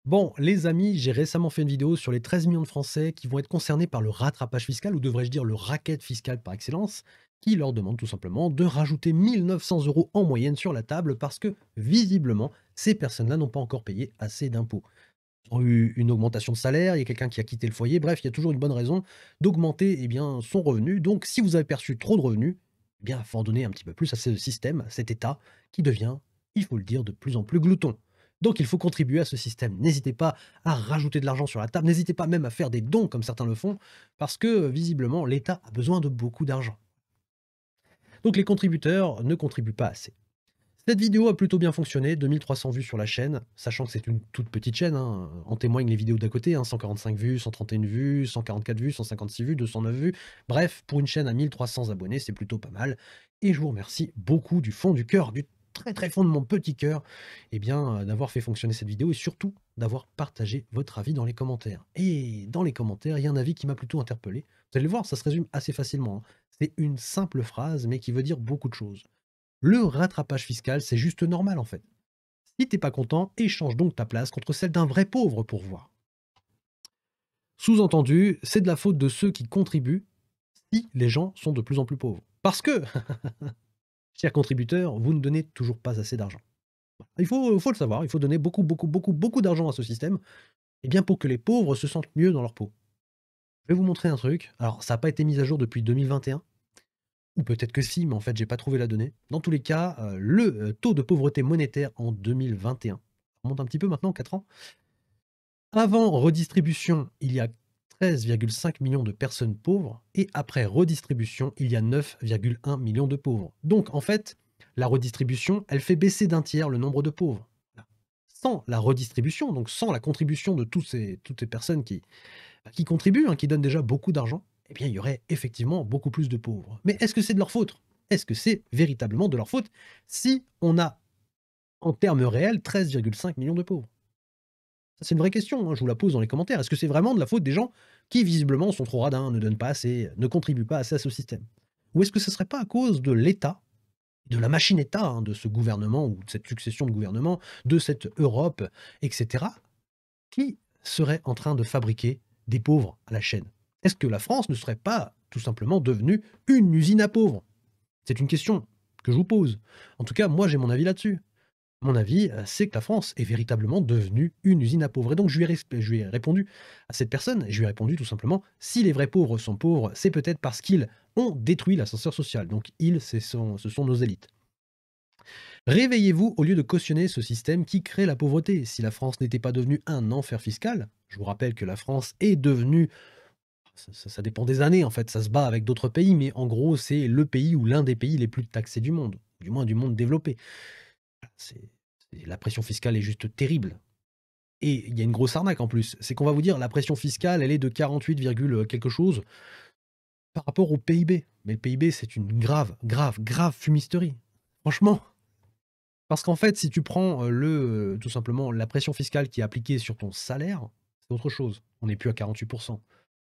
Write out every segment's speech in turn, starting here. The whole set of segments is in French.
Bon, les amis, j'ai récemment fait une vidéo sur les 13 millions de Français qui vont être concernés par le rattrapage fiscal, ou devrais-je dire le racket fiscal par excellence, qui leur demande tout simplement de rajouter 1 900 € en moyenne sur la table parce que, visiblement, ces personnes-là n'ont pas encore payé assez d'impôts. Ils ont eu une augmentation de salaire, il y a quelqu'un qui a quitté le foyer, bref, il y a toujours une bonne raison d'augmenter son revenu. Donc, si vous avez perçu trop de revenus, eh bien, il faut en donner un petit peu plus à ce système, à cet État qui devient, il faut le dire, de plus en plus glouton. Donc, il faut contribuer à ce système. N'hésitez pas à rajouter de l'argent sur la table, n'hésitez pas même à faire des dons comme certains le font, parce que visiblement, l'État a besoin de beaucoup d'argent. Donc, les contributeurs ne contribuent pas assez. Cette vidéo a plutôt bien fonctionné, 2 300 vues sur la chaîne, sachant que c'est une toute petite chaîne, hein, en témoignent les vidéos d'à côté, hein, 145 vues, 131 vues, 144 vues, 156 vues, 209 vues. Bref, pour une chaîne à 1 300 abonnés, c'est plutôt pas mal. Et je vous remercie beaucoup du fond du cœur, du très très fond de mon petit cœur, d'avoir fait fonctionner cette vidéo et surtout d'avoir partagé votre avis dans les commentaires. Et dans les commentaires, il y a un avis qui m'a plutôt interpellé. Vous allez le voir, ça se résume assez facilement, hein. C'est une simple phrase, mais qui veut dire beaucoup de choses. Le rattrapage fiscal, c'est juste normal en fait. Si t'es pas content, échange donc ta place contre celle d'un vrai pauvre pour voir. Sous-entendu, c'est de la faute de ceux qui contribuent si les gens sont de plus en plus pauvres. Parce que, chers contributeurs, vous ne donnez toujours pas assez d'argent. Il faut le savoir, il faut donner beaucoup, beaucoup, beaucoup, beaucoup d'argent à ce système, et bien pour que les pauvres se sentent mieux dans leur peau. Je vais vous montrer un truc. Alors, ça n'a pas été mis à jour depuis 2021. Ou peut-être que si, mais en fait, j'ai pas trouvé la donnée. Dans tous les cas, le taux de pauvreté monétaire en 2021, ça remonte un petit peu maintenant, 4 ans. Avant redistribution, il y a 13,5 millions de personnes pauvres et après redistribution, il y a 9,1 millions de pauvres. Donc en fait, la redistribution, elle fait baisser d'un tiers le nombre de pauvres. Sans la redistribution, donc sans la contribution de toutes ces personnes qui contribuent, hein, qui donnent déjà beaucoup d'argent, eh bien, il y aurait effectivement beaucoup plus de pauvres. Mais est-ce que c'est de leur faute? Est-ce que c'est véritablement de leur faute si on a, en termes réels, 13,5 millions de pauvres? Ça, c'est une vraie question, hein, je vous la pose dans les commentaires. Est-ce que c'est vraiment de la faute des gens qui, visiblement, sont trop radins, ne donnent pas assez, ne contribuent pas assez à ce système? Ou est-ce que ce ne serait pas à cause de l'État, de la machine État, hein, de ce gouvernement ou de cette succession de gouvernements, de cette Europe, etc., qui serait en train de fabriquer des pauvres à la chaîne? Est-ce que la France ne serait pas tout simplement devenue une usine à pauvres? C'est une question que je vous pose. En tout cas, moi j'ai mon avis là-dessus. Mon avis, c'est que la France est véritablement devenue une usine à pauvres et donc je lui ai répondu à cette personne et je lui ai répondu tout simplement: «Si les vrais pauvres sont pauvres, c'est peut-être parce qu'ils ont détruit l'ascenseur social». Donc ils, ce sont nos élites. Réveillez-vous au lieu de cautionner ce système qui crée la pauvreté. Si la France n'était pas devenue un enfer fiscal, je vous rappelle que la France est devenue, ça dépend des années en fait, ça se bat avec d'autres pays, mais en gros c'est le pays ou l'un des pays les plus taxés du monde, du moins du monde développé. C'est la pression fiscale est juste terrible et il y a une grosse arnaque en plus, c'est qu'on va vous dire la pression fiscale elle est de 48, quelque chose par rapport au PIB. Mais le PIB c'est une grave, grave, grave fumisterie. Franchement. Parce qu'en fait, si tu prends, tout simplement la pression fiscale qui est appliquée sur ton salaire, c'est autre chose. On n'est plus à 48.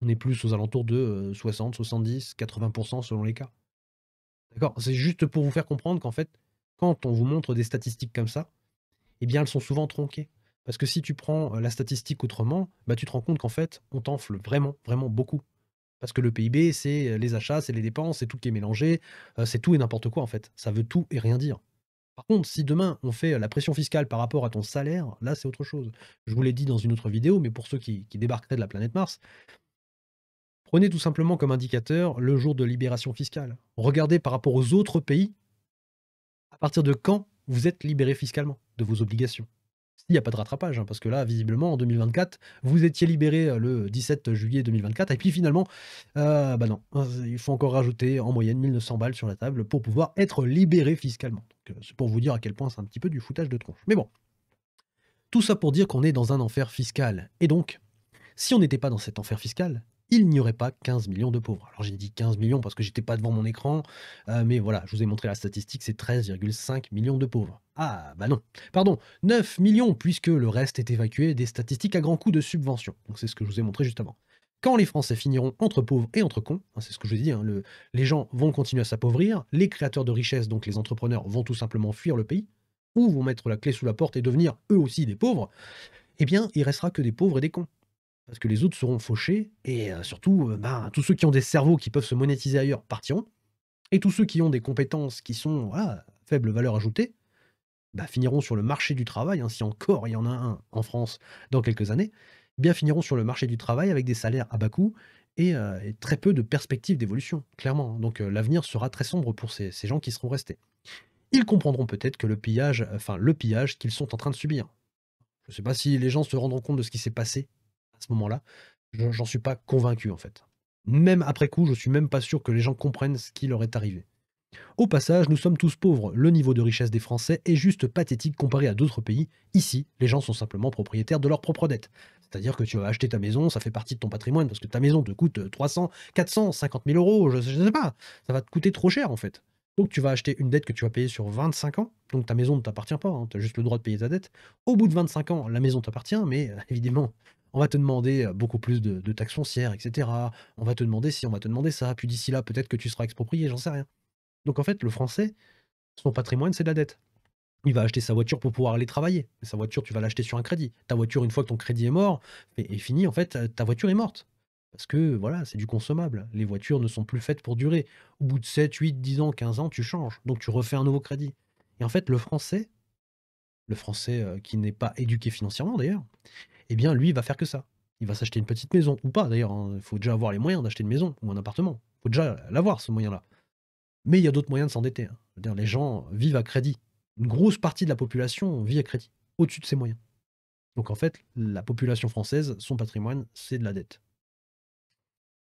On est plus aux alentours de, 60-70-80 selon les cas. D'accord? C'est juste pour vous faire comprendre qu'en fait, quand on vous montre des statistiques comme ça, eh bien, elles sont souvent tronquées. Parce que si tu prends, la statistique autrement, bah, tu te rends compte qu'en fait, on t'enfle vraiment, vraiment beaucoup. Parce que le PIB, c'est, les achats, c'est les dépenses, c'est tout qui est mélangé, c'est tout et n'importe quoi en fait. Ça veut tout et rien dire. Par contre, si demain on fait la pression fiscale par rapport à ton salaire, là c'est autre chose. Je vous l'ai dit dans une autre vidéo, mais pour ceux qui débarqueraient de la planète Mars, prenez tout simplement comme indicateur le jour de libération fiscale. Regardez par rapport aux autres pays, à partir de quand vous êtes libéré fiscalement de vos obligations. S'il n'y a pas de rattrapage, hein, parce que là, visiblement, en 2024, vous étiez libéré le 17 juillet 2024, et puis finalement, bah non, hein, il faut encore rajouter en moyenne 1 900 balles sur la table pour pouvoir être libéré fiscalement. Donc, c'est pour vous dire à quel point c'est un petit peu du foutage de tronche. Mais bon, tout ça pour dire qu'on est dans un enfer fiscal. Et donc, si on n'était pas dans cet enfer fiscal, il n'y aurait pas 15 millions de pauvres. Alors j'ai dit 15 millions parce que j'étais pas devant mon écran, mais voilà, je vous ai montré la statistique, c'est 13,5 millions de pauvres. Ah bah non, pardon, 9 millions puisque le reste est évacué des statistiques à grands coups de subventions. Donc c'est ce que je vous ai montré juste avant. Quand les Français finiront entre pauvres et entre cons, hein, c'est ce que je vous ai dit, hein, les gens vont continuer à s'appauvrir, les créateurs de richesses, donc les entrepreneurs, vont tout simplement fuir le pays, ou vont mettre la clé sous la porte et devenir eux aussi des pauvres, eh bien, il restera que des pauvres et des cons. Parce que les autres seront fauchés et surtout, ben, tous ceux qui ont des cerveaux qui peuvent se monétiser ailleurs partiront et tous ceux qui ont des compétences qui sont, voilà, faible valeur ajoutée, bah, finiront sur le marché du travail, hein, si encore il y en a un en France dans quelques années, eh bien finiront sur le marché du travail avec des salaires à bas coût et très peu de perspectives d'évolution, clairement, hein. Donc l'avenir sera très sombre pour ces gens qui seront restés. Ils comprendront peut-être que le pillage qu'ils sont en train de subir. Je ne sais pas si les gens se rendront compte de ce qui s'est passé à ce moment-là. J'en suis pas convaincu, en fait. Même après coup, je suis même pas sûr que les gens comprennent ce qui leur est arrivé. Au passage, nous sommes tous pauvres. Le niveau de richesse des Français est juste pathétique comparé à d'autres pays. Ici, les gens sont simplement propriétaires de leurs propres dettes. C'est-à-dire que tu vas acheter ta maison, ça fait partie de ton patrimoine parce que ta maison te coûte 300, 400, 50 000 euros, je sais pas. Ça va te coûter trop cher en fait. Donc tu vas acheter une dette que tu vas payer sur 25 ans. Donc ta maison ne t'appartient pas, hein, tu as juste le droit de payer ta dette. Au bout de 25 ans, la maison t'appartient, mais évidemment, on va te demander beaucoup plus de taxes foncières, etc. On va te demander ci, on va te demander ça. Puis d'ici là, peut-être que tu seras exproprié, j'en sais rien. Donc en fait, le Français, son patrimoine, c'est de la dette. Il va acheter sa voiture pour pouvoir aller travailler. Mais sa voiture, tu vas l'acheter sur un crédit. Ta voiture, une fois que ton crédit est mort, est fini, en fait, ta voiture est morte. Parce que voilà, c'est du consommable. Les voitures ne sont plus faites pour durer. Au bout de 7, 8, 10 ans, 15 ans, tu changes. Donc tu refais un nouveau crédit. Et en fait, le français qui n'est pas éduqué financièrement d'ailleurs, eh bien lui, il va faire que ça. Il va s'acheter une petite maison, ou pas d'ailleurs, hein. Il faut déjà avoir les moyens d'acheter une maison ou un appartement. Il faut déjà l'avoir, ce moyen-là. Mais il y a d'autres moyens de s'endetter, hein. Je veux dire, les gens vivent à crédit. Une grosse partie de la population vit à crédit, au-dessus de ses moyens. Donc en fait, la population française, son patrimoine, c'est de la dette.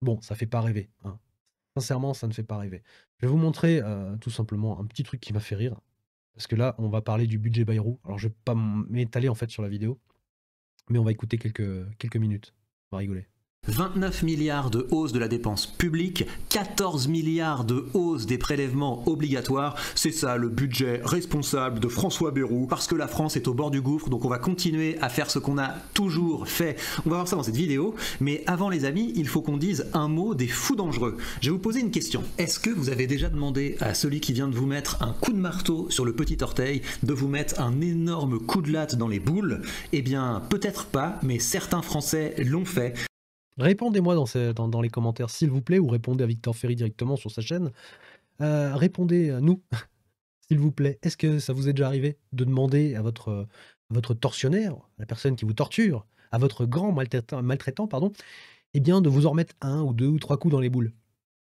Bon, ça fait pas rêver, hein. Sincèrement, ça ne fait pas rêver. Je vais vous montrer tout simplement un petit truc qui m'a fait rire. Parce que là, on va parler du budget Bayrou. Alors je vais pas m'étaler en fait sur la vidéo, mais on va écouter quelques minutes. On va rigoler. 29 milliards de hausse de la dépense publique, 14 milliards de hausse des prélèvements obligatoires. C'est ça le budget responsable de François Bayrou, parce que la France est au bord du gouffre, donc on va continuer à faire ce qu'on a toujours fait. On va voir ça dans cette vidéo, mais avant les amis, il faut qu'on dise un mot des fous dangereux. Je vais vous poser une question. Est-ce que vous avez déjà demandé à celui qui vient de vous mettre un coup de marteau sur le petit orteil de vous mettre un énorme coup de latte dans les boules? Eh bien, peut-être pas, mais certains Français l'ont fait. Répondez-moi dans les commentaires, s'il vous plaît, ou répondez à Victor Ferry directement sur sa chaîne. Répondez à nous, s'il vous plaît. Est-ce que ça vous est déjà arrivé de demander à votre tortionnaire, la personne qui vous torture, à votre grand maltraitant, pardon, eh bien, de vous en remettre un ou deux ou trois coups dans les boules?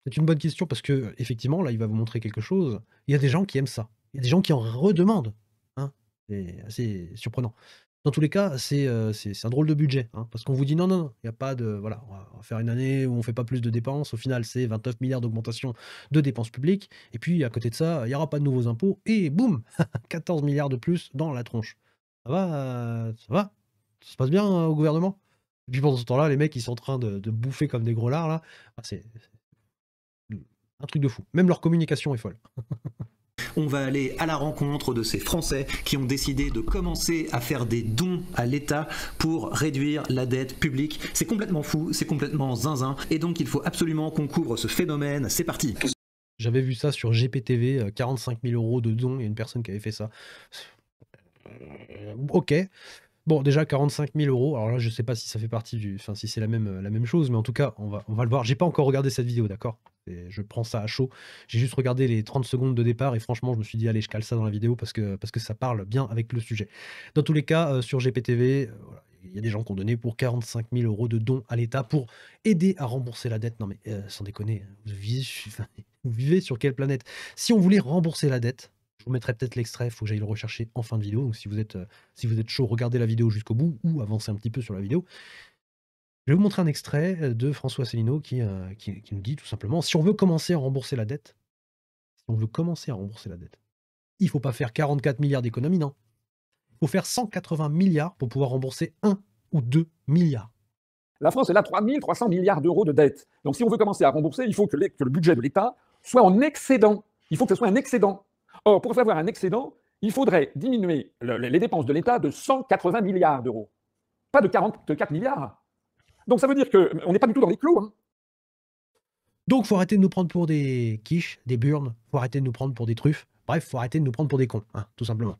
C'est une bonne question parce que effectivement, là, il va vous montrer quelque chose. Il y a des gens qui aiment ça. Il y a des gens qui en redemandent, hein. C'est assez surprenant. Dans tous les cas, c'est un drôle de budget, hein, parce qu'on vous dit: «Non, non, non, il y a pas de voilà, on va faire une année où on fait pas plus de dépenses». Au final, c'est 29 milliards d'augmentation de dépenses publiques et puis à côté de ça, il y aura pas de nouveaux impôts et boum! 14 milliards de plus dans la tronche. Ça va, ça va? Ça se passe bien, au gouvernement? Et puis pendant ce temps-là, les mecs, ils sont en train de bouffer comme des gros lards là. Ah c'est un truc de fou. Même leur communication est folle. On va aller à la rencontre de ces Français qui ont décidé de commencer à faire des dons à l'État pour réduire la dette publique. C'est complètement fou, c'est complètement zinzin, et donc il faut absolument qu'on couvre ce phénomène. C'est parti. J'avais vu ça sur GPTV, 45 000 € de dons, il y a une personne qui avait fait ça. OK. Bon, déjà 45 000 €, alors là, je sais pas si ça fait partie enfin, si c'est la même chose, mais en tout cas, on va le voir. J'ai pas encore regardé cette vidéo, d'accord? Je prends ça à chaud. J'ai juste regardé les 30 secondes de départ et franchement, je me suis dit: «Allez, je cale ça dans la vidéo parce que ça parle bien avec le sujet». Dans tous les cas, sur GPTV, voilà, il y a des gens qui ont donné pour 45 000 € de dons à l'État pour aider à rembourser la dette. Non mais, sans déconner, vous vivez sur quelle planète? Si on voulait rembourser la dette, je vous mettrai peut-être l'extrait, il faut que j'aille le rechercher en fin de vidéo, donc si vous êtes chaud, regardez la vidéo jusqu'au bout ou avancez un petit peu sur la vidéo. Je vais vous montrer un extrait, de François Asselineau qui nous dit tout simplement: «Si on veut commencer à rembourser la dette, il faut pas faire 44 milliards d'économies, non. Il faut faire 180 milliards pour pouvoir rembourser 1 ou 2 milliards». La France, elle a 3 300 milliards d'euros de dette. Donc, si on veut commencer à rembourser, il faut que le budget de l'État soit en excédent. Il faut que ce soit un excédent. Or, pour avoir un excédent, il faudrait diminuer les dépenses de l'État de 180 milliards d'euros, pas de 44 milliards. Donc, ça veut dire qu'on n'est pas du tout dans les clous, hein. Donc faut arrêter de nous prendre pour des quiches, des burnes, faut arrêter de nous prendre pour des truffes. Bref, faut arrêter de nous prendre pour des cons, hein, tout simplement.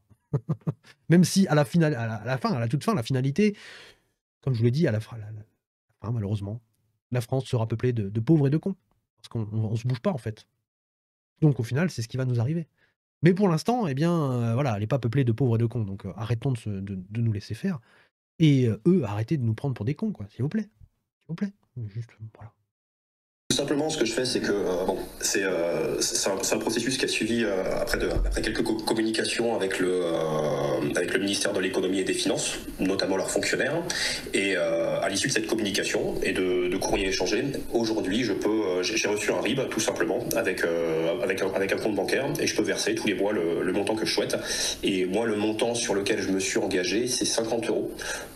Même si à la finale, à la fin, à la toute fin, la finalité, comme je vous l'ai dit, à la fin, malheureusement, la France sera peuplée de pauvres et de cons. Parce qu'on se bouge pas, en fait. Donc au final, c'est ce qui va nous arriver. Mais pour l'instant, eh bien, voilà, elle est pas peuplée de pauvres et de cons, donc arrêtons de nous laisser faire et eux, arrêtez de nous prendre pour des cons, quoi, s'il vous plaît. S'il vous plaît. Juste, voilà. Tout simplement, ce que je fais, c'est que c'est un processus qui a suivi après quelques communications avec le ministère de l'économie et des finances, notamment leurs fonctionnaires. Et à l'issue de cette communication et de courriers échangés, aujourd'hui, j'ai reçu un RIB tout simplement avec un compte bancaire et je peux verser tous les mois le montant que je souhaite. Et moi, le montant sur lequel je me suis engagé, c'est 50 €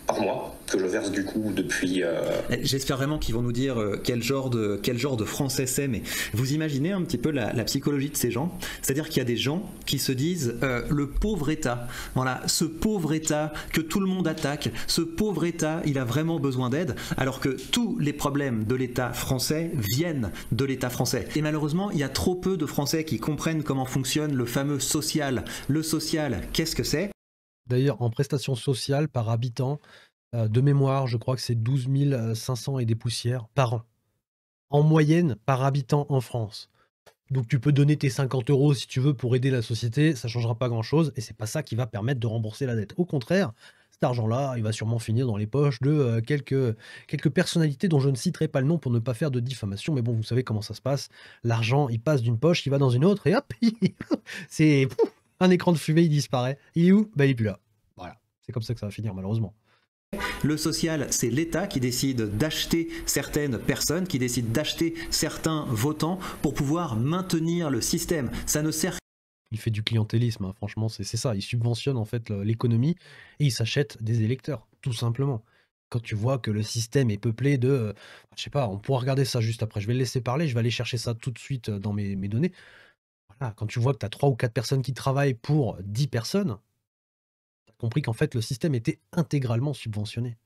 par mois que je verse du coup depuis. J'espère vraiment qu'ils vont nous dire quel genre de français c'est, mais vous imaginez un petit peu la psychologie de ces gens. C'est-à-dire qu'il y a des gens qui se disent le pauvre État, voilà, ce pauvre État que tout le monde attaque, ce pauvre État, il a vraiment besoin d'aide, alors que tous les problèmes de l'État français viennent de l'État français. Et malheureusement, il y a trop peu de Français qui comprennent comment fonctionne le fameux social. Le social, qu'est-ce que c'est ? D'ailleurs, en prestations sociales par habitant, de mémoire, je crois que c'est 12 500 et des poussières par an. En moyenne, par habitant en France. Donc tu peux donner tes 50 € si tu veux pour aider la société, ça changera pas grand-chose et c'est pas ça qui va permettre de rembourser la dette. Au contraire, cet argent-là, il va sûrement finir dans les poches de, quelques personnalités dont je ne citerai pas le nom pour ne pas faire de diffamation, mais bon, vous savez comment ça se passe. L'argent, il passe d'une poche, il va dans une autre et hop, c'est pouf, un écran de fumée, il disparaît. Il est où? Bah, il est plus là. Voilà, c'est comme ça que ça va finir malheureusement. Le social, c'est l'État qui décide d'acheter certaines personnes, qui décide d'acheter certains votants pour pouvoir maintenir le système. Ça ne sert Il fait du clientélisme, hein, franchement, c'est ça. Il subventionne en fait l'économie et il s'achète des électeurs, tout simplement. Quand tu vois que le système est peuplé de, je sais pas, on pourra regarder ça juste après. Je vais le laisser parler, je vais aller chercher ça tout de suite dans mes données. Voilà, quand tu vois que tu as 3 ou 4 personnes qui travaillent pour 10 personnes, tu as compris qu'en fait le système était intégralement subventionné.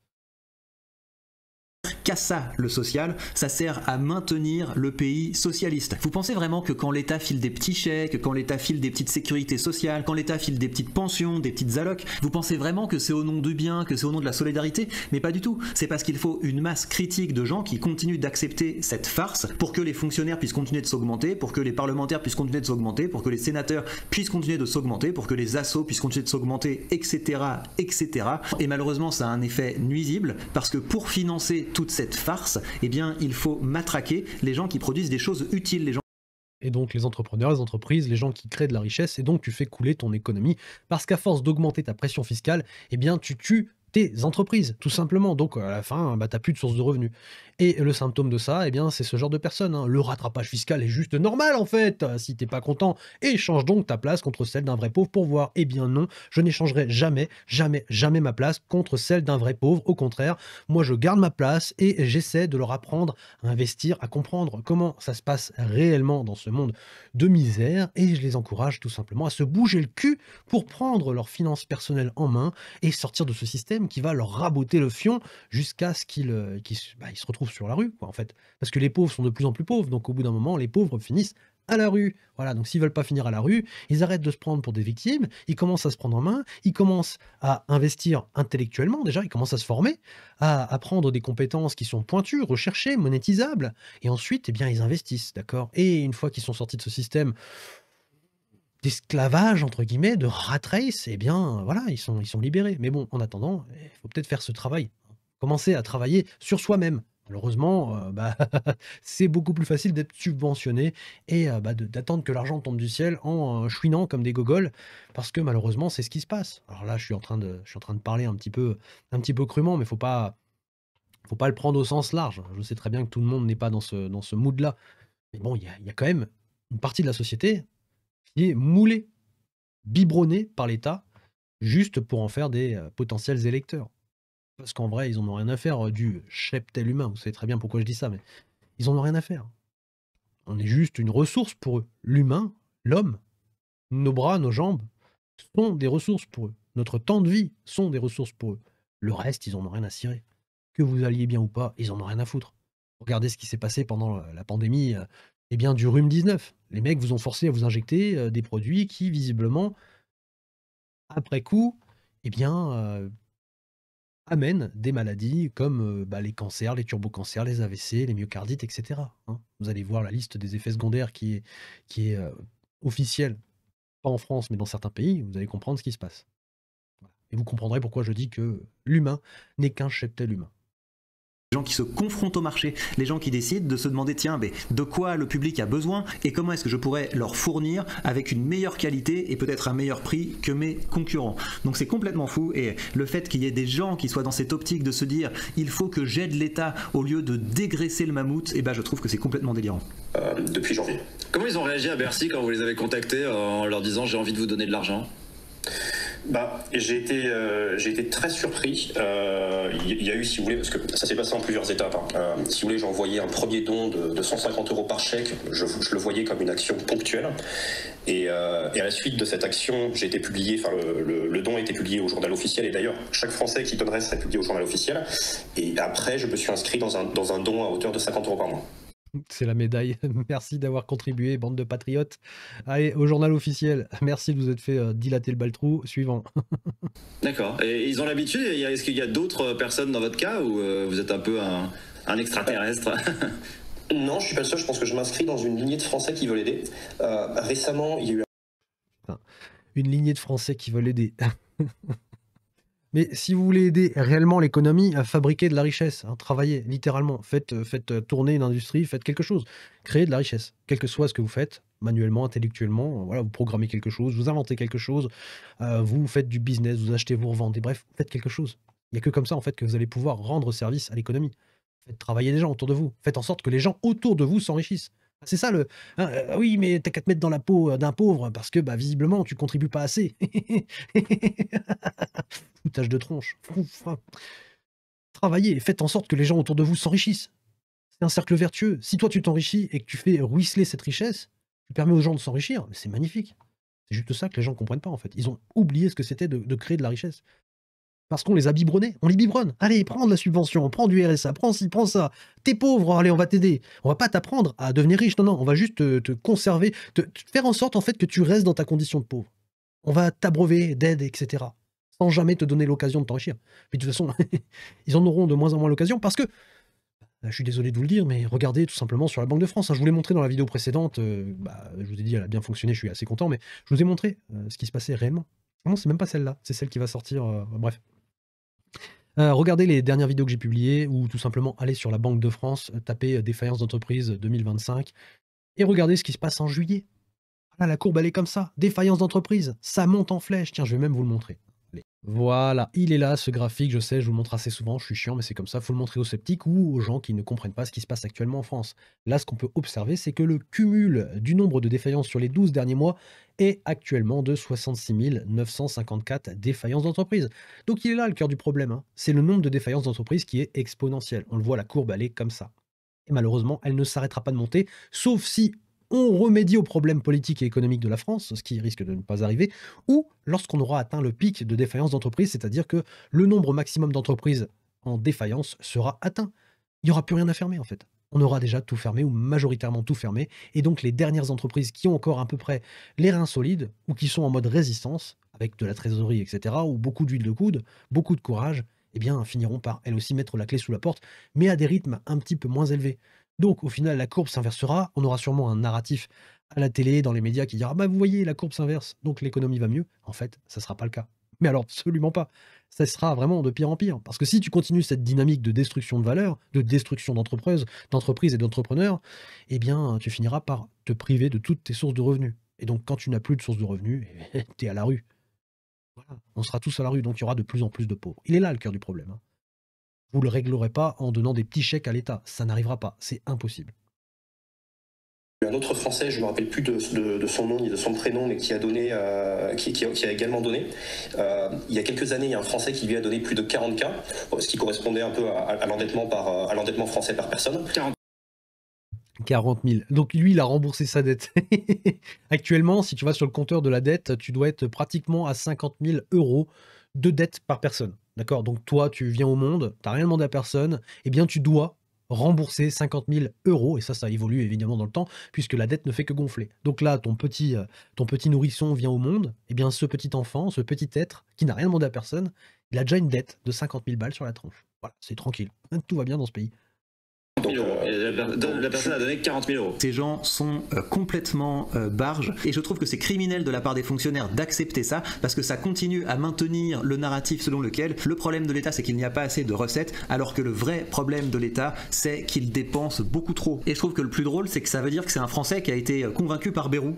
qu'à ça, le social, ça sert à maintenir le pays socialiste. Vous pensez vraiment que quand l'État file des petits chèques, quand l'État file des petites sécurités sociales, quand l'État file des petites pensions, des petites allocs, vous pensez vraiment que c'est au nom du bien, que c'est au nom de la solidarité? Mais pas du tout. C'est parce qu'il faut une masse critique de gens qui continuent d'accepter cette farce pour que les fonctionnaires puissent continuer de s'augmenter, pour que les parlementaires puissent continuer de s'augmenter, pour que les sénateurs puissent continuer de s'augmenter, pour que les assos puissent continuer de s'augmenter, etc., etc. Et malheureusement, ça a un effet nuisible parce que pour financer toute cette farce, eh bien, il faut matraquer les gens qui produisent des choses utiles, les gens. Et donc les entrepreneurs, les entreprises, les gens qui créent de la richesse, et donc tu fais couler ton économie, parce qu'à force d'augmenter ta pression fiscale, eh bien tu tues tes entreprises, tout simplement. Donc à la fin, bah, tu n'as plus de source de revenus. Et le symptôme de ça, eh bien, c'est ce genre de personnes, hein. Le rattrapage fiscal est juste normal, en fait. Si t'es pas content, échange donc ta place contre celle d'un vrai pauvre pour voir. Eh bien non, je n'échangerai jamais, jamais, jamais ma place contre celle d'un vrai pauvre. Au contraire, moi je garde ma place et j'essaie de leur apprendre à investir, à comprendre comment ça se passe réellement dans ce monde de misère. Et je les encourage tout simplement à se bouger le cul pour prendre leurs finances personnelles en main et sortir de ce système qui va leur raboter le fion jusqu'à ce qu'ils ils se retrouvent sur la rue, quoi, en fait. Parce que les pauvres sont de plus en plus pauvres, donc au bout d'un moment, les pauvres finissent à la rue. Voilà, donc s'ils veulent pas finir à la rue, ils arrêtent de se prendre pour des victimes, ils commencent à se prendre en main, ils commencent à investir intellectuellement déjà, ils commencent à se former, à apprendre des compétences qui sont pointues, recherchées, monétisables, et ensuite, eh bien, ils investissent, d'accord? Et une fois qu'ils sont sortis de ce système d'esclavage, entre guillemets, de rat race, eh bien, voilà, ils sont libérés. Mais bon, en attendant, il faut peut-être faire ce travail. Commencer à travailler sur soi-même. Malheureusement, bah, c'est beaucoup plus facile d'être subventionné et bah, d'attendre que l'argent tombe du ciel en chouinant comme des gogoles, parce que malheureusement, c'est ce qui se passe. Alors là, je suis en train de parler un petit peu crûment, mais faut pas le prendre au sens large. Je sais très bien que tout le monde n'est pas dans ce mood-là. Mais bon, il y a quand même une partie de la société qui est moulée, biberonnée par l'État, juste pour en faire des potentiels électeurs. Parce qu'en vrai, ils en ont rien à faire du cheptel humain. Vous savez très bien pourquoi je dis ça, mais ils en ont rien à faire. On est juste une ressource pour eux. L'humain, l'homme, nos bras, nos jambes sont des ressources pour eux. Notre temps de vie sont des ressources pour eux. Le reste, ils en ont rien à cirer. Que vous alliez bien ou pas, ils en ont rien à foutre. Regardez ce qui s'est passé pendant la pandémie eh bien, du rhume 19. Les mecs vous ont forcé à vous injecter des produits qui, visiblement, après coup, eh bien, amène des maladies comme les cancers, les turbocancers, les AVC, les myocardites, etc. Hein. Vous allez voir la liste des effets secondaires qui est officielle, pas en France, mais dans certains pays, vous allez comprendre ce qui se passe. Voilà. Et vous comprendrez pourquoi je dis que l'humain n'est qu'un cheptel humain. Les gens qui se confrontent au marché, les gens qui décident de se demander tiens, de quoi le public a besoin et comment est-ce que je pourrais leur fournir avec une meilleure qualité et peut-être un meilleur prix que mes concurrents. Donc c'est complètement fou, et le fait qu'il y ait des gens qui soient dans cette optique de se dire il faut que j'aide l'État au lieu de dégraisser le mammouth, je trouve que c'est complètement délirant. Depuis janvier. Comment ils ont réagi à Bercy quand vous les avez contactés en leur disant j'ai envie de vous donner de l'argent? J'ai été très surpris. Il y a eu, si vous voulez, parce que ça s'est passé en plusieurs étapes. Si vous voulez, j'ai envoyé un premier don de 150 € par chèque. Je le voyais comme une action ponctuelle. Et à la suite de cette action, j'ai été publié. Enfin, le don a été publié au journal officiel. Et d'ailleurs, chaque Français qui donnerait serait publié au journal officiel. Et après, je me suis inscrit dans un don à hauteur de 50 € par mois. C'est la médaille. Merci d'avoir contribué, bande de patriotes. Allez, au journal officiel. Merci de vous être fait dilater le baltrou. Suivant. D'accord. Et ils ont l'habitude? Est-ce qu'il y a d'autres personnes dans votre cas ou vous êtes un peu un extraterrestre? Non, je suis pas le seul. Je pense que je m'inscris dans une lignée de Français qui veulent aider. Récemment, il y a eu Une lignée de Français qui veulent aider. Mais si vous voulez aider réellement l'économie à fabriquer de la richesse, hein, travaillez littéralement, faites tourner une industrie, faites quelque chose, créez de la richesse, quel que soit ce que vous faites, manuellement, intellectuellement, voilà, vous programmez quelque chose, vous inventez quelque chose, vous faites du business, vous achetez, vous revendez, bref, faites quelque chose. Il n'y a que comme ça en fait que vous allez pouvoir rendre service à l'économie. Faites travailler les gens autour de vous, faites en sorte que les gens autour de vous s'enrichissent. C'est ça le. Hein, oui, mais t'as qu'à te mettre dans la peau d'un pauvre parce que visiblement tu contribues pas assez. Foutage de tronche. Travaillez, faites en sorte que les gens autour de vous s'enrichissent. C'est un cercle vertueux. Si toi tu t'enrichis et que tu fais ruisseler cette richesse, tu permets aux gens de s'enrichir, mais c'est magnifique. C'est juste ça que les gens ne comprennent pas en fait. Ils ont oublié ce que c'était de créer de la richesse. Parce qu'on les a biberonnés, on les biberonne. Allez, prends de la subvention, prends du RSA, prends ci, prends ça. T'es pauvre, allez, on va t'aider. On va pas t'apprendre à devenir riche, non, on va juste te conserver, te faire en sorte en fait que tu restes dans ta condition de pauvre. On va t'abreuver d'aide, etc. Sans jamais te donner l'occasion de t'enrichir. Mais de toute façon, ils en auront de moins en moins l'occasion parce que, je suis désolé de vous le dire, mais regardez tout simplement sur la Banque de France. Hein, je vous l'ai montré dans la vidéo précédente, je vous ai dit, elle a bien fonctionné, je suis assez content, mais je vous ai montré ce qui se passait réellement. Non, c'est même pas celle-là, c'est celle qui va sortir, bref. Regardez les dernières vidéos que j'ai publiées ou tout simplement allez sur la Banque de France, tapez défaillance d'entreprise 2025 et regardez ce qui se passe en juillet. Voilà, la courbe elle est comme ça, défaillance d'entreprise, ça monte en flèche. Tiens, je vais même vous le montrer. Allez. Voilà, il est là ce graphique, je sais, je vous le montre assez souvent, je suis chiant, mais c'est comme ça, faut le montrer aux sceptiques ou aux gens qui ne comprennent pas ce qui se passe actuellement en France. Là, ce qu'on peut observer, c'est que le cumul du nombre de défaillances sur les 12 derniers mois est actuellement de 66 954 défaillances d'entreprise. Donc il est là le cœur du problème, hein. C'est le nombre de défaillances d'entreprise qui est exponentiel. On le voit, la courbe, elle est comme ça. Et malheureusement, elle ne s'arrêtera pas de monter, sauf si on remédie aux problèmes politiques et économiques de la France, ce qui risque de ne pas arriver, ou lorsqu'on aura atteint le pic de défaillance d'entreprise, c'est-à-dire que le nombre maximum d'entreprises en défaillance sera atteint. Il n'y aura plus rien à fermer en fait. On aura déjà tout fermé ou majoritairement tout fermé, et donc les dernières entreprises qui ont encore à peu près les reins solides ou qui sont en mode résistance, avec de la trésorerie, etc., ou beaucoup d'huile de coude, beaucoup de courage, eh bien finiront par elles aussi mettre la clé sous la porte, mais à des rythmes un petit peu moins élevés. Donc au final, la courbe s'inversera, on aura sûrement un narratif à la télé, dans les médias qui dira vous voyez, la courbe s'inverse, donc l'économie va mieux. En fait, ça ne sera pas le cas. Mais alors absolument pas. Ça sera vraiment de pire en pire. Parce que si tu continues cette dynamique de destruction de valeur, de destruction d'entreprises et d'entrepreneurs, eh bien tu finiras par te priver de toutes tes sources de revenus. Et donc quand tu n'as plus de sources de revenus, tu es à la rue. Voilà. On sera tous à la rue, donc il y aura de plus en plus de pauvres. Il est là le cœur du problème. Hein. Vous ne le réglerez pas en donnant des petits chèques à l'État. Ça n'arrivera pas. C'est impossible. Un autre Français, je ne me rappelle plus de son nom ni de son prénom, mais qui a donné, qui a également donné. Il y a quelques années, il y a un Français qui lui a donné plus de 40 cas, ce qui correspondait un peu à l'endettement français par personne. 40 000. Donc lui, il a remboursé sa dette. Actuellement, si tu vas sur le compteur de la dette, tu dois être pratiquement à 50 000 € de dette par personne. D'accord? Donc toi, tu viens au monde, tu n'as rien demandé à personne, eh bien tu dois rembourser 50 000 €, et ça évolue évidemment dans le temps, puisque la dette ne fait que gonfler. Donc là, ton petit nourrisson vient au monde, et bien ce petit enfant, ce petit être, qui n'a rien demandé à personne, il a déjà une dette de 50 000 balles sur la tronche. Voilà, c'est tranquille. Tout va bien dans ce pays. 000 euros. Et la personne a donné 40 000 euros. Ces gens sont complètement barges, et je trouve que c'est criminel de la part des fonctionnaires d'accepter ça, parce que ça continue à maintenir le narratif selon lequel le problème de l'État c'est qu'il n'y a pas assez de recettes, alors que le vrai problème de l'État c'est qu'il dépense beaucoup trop. Et je trouve que le plus drôle c'est que ça veut dire que c'est un Français qui a été convaincu par Bayrou.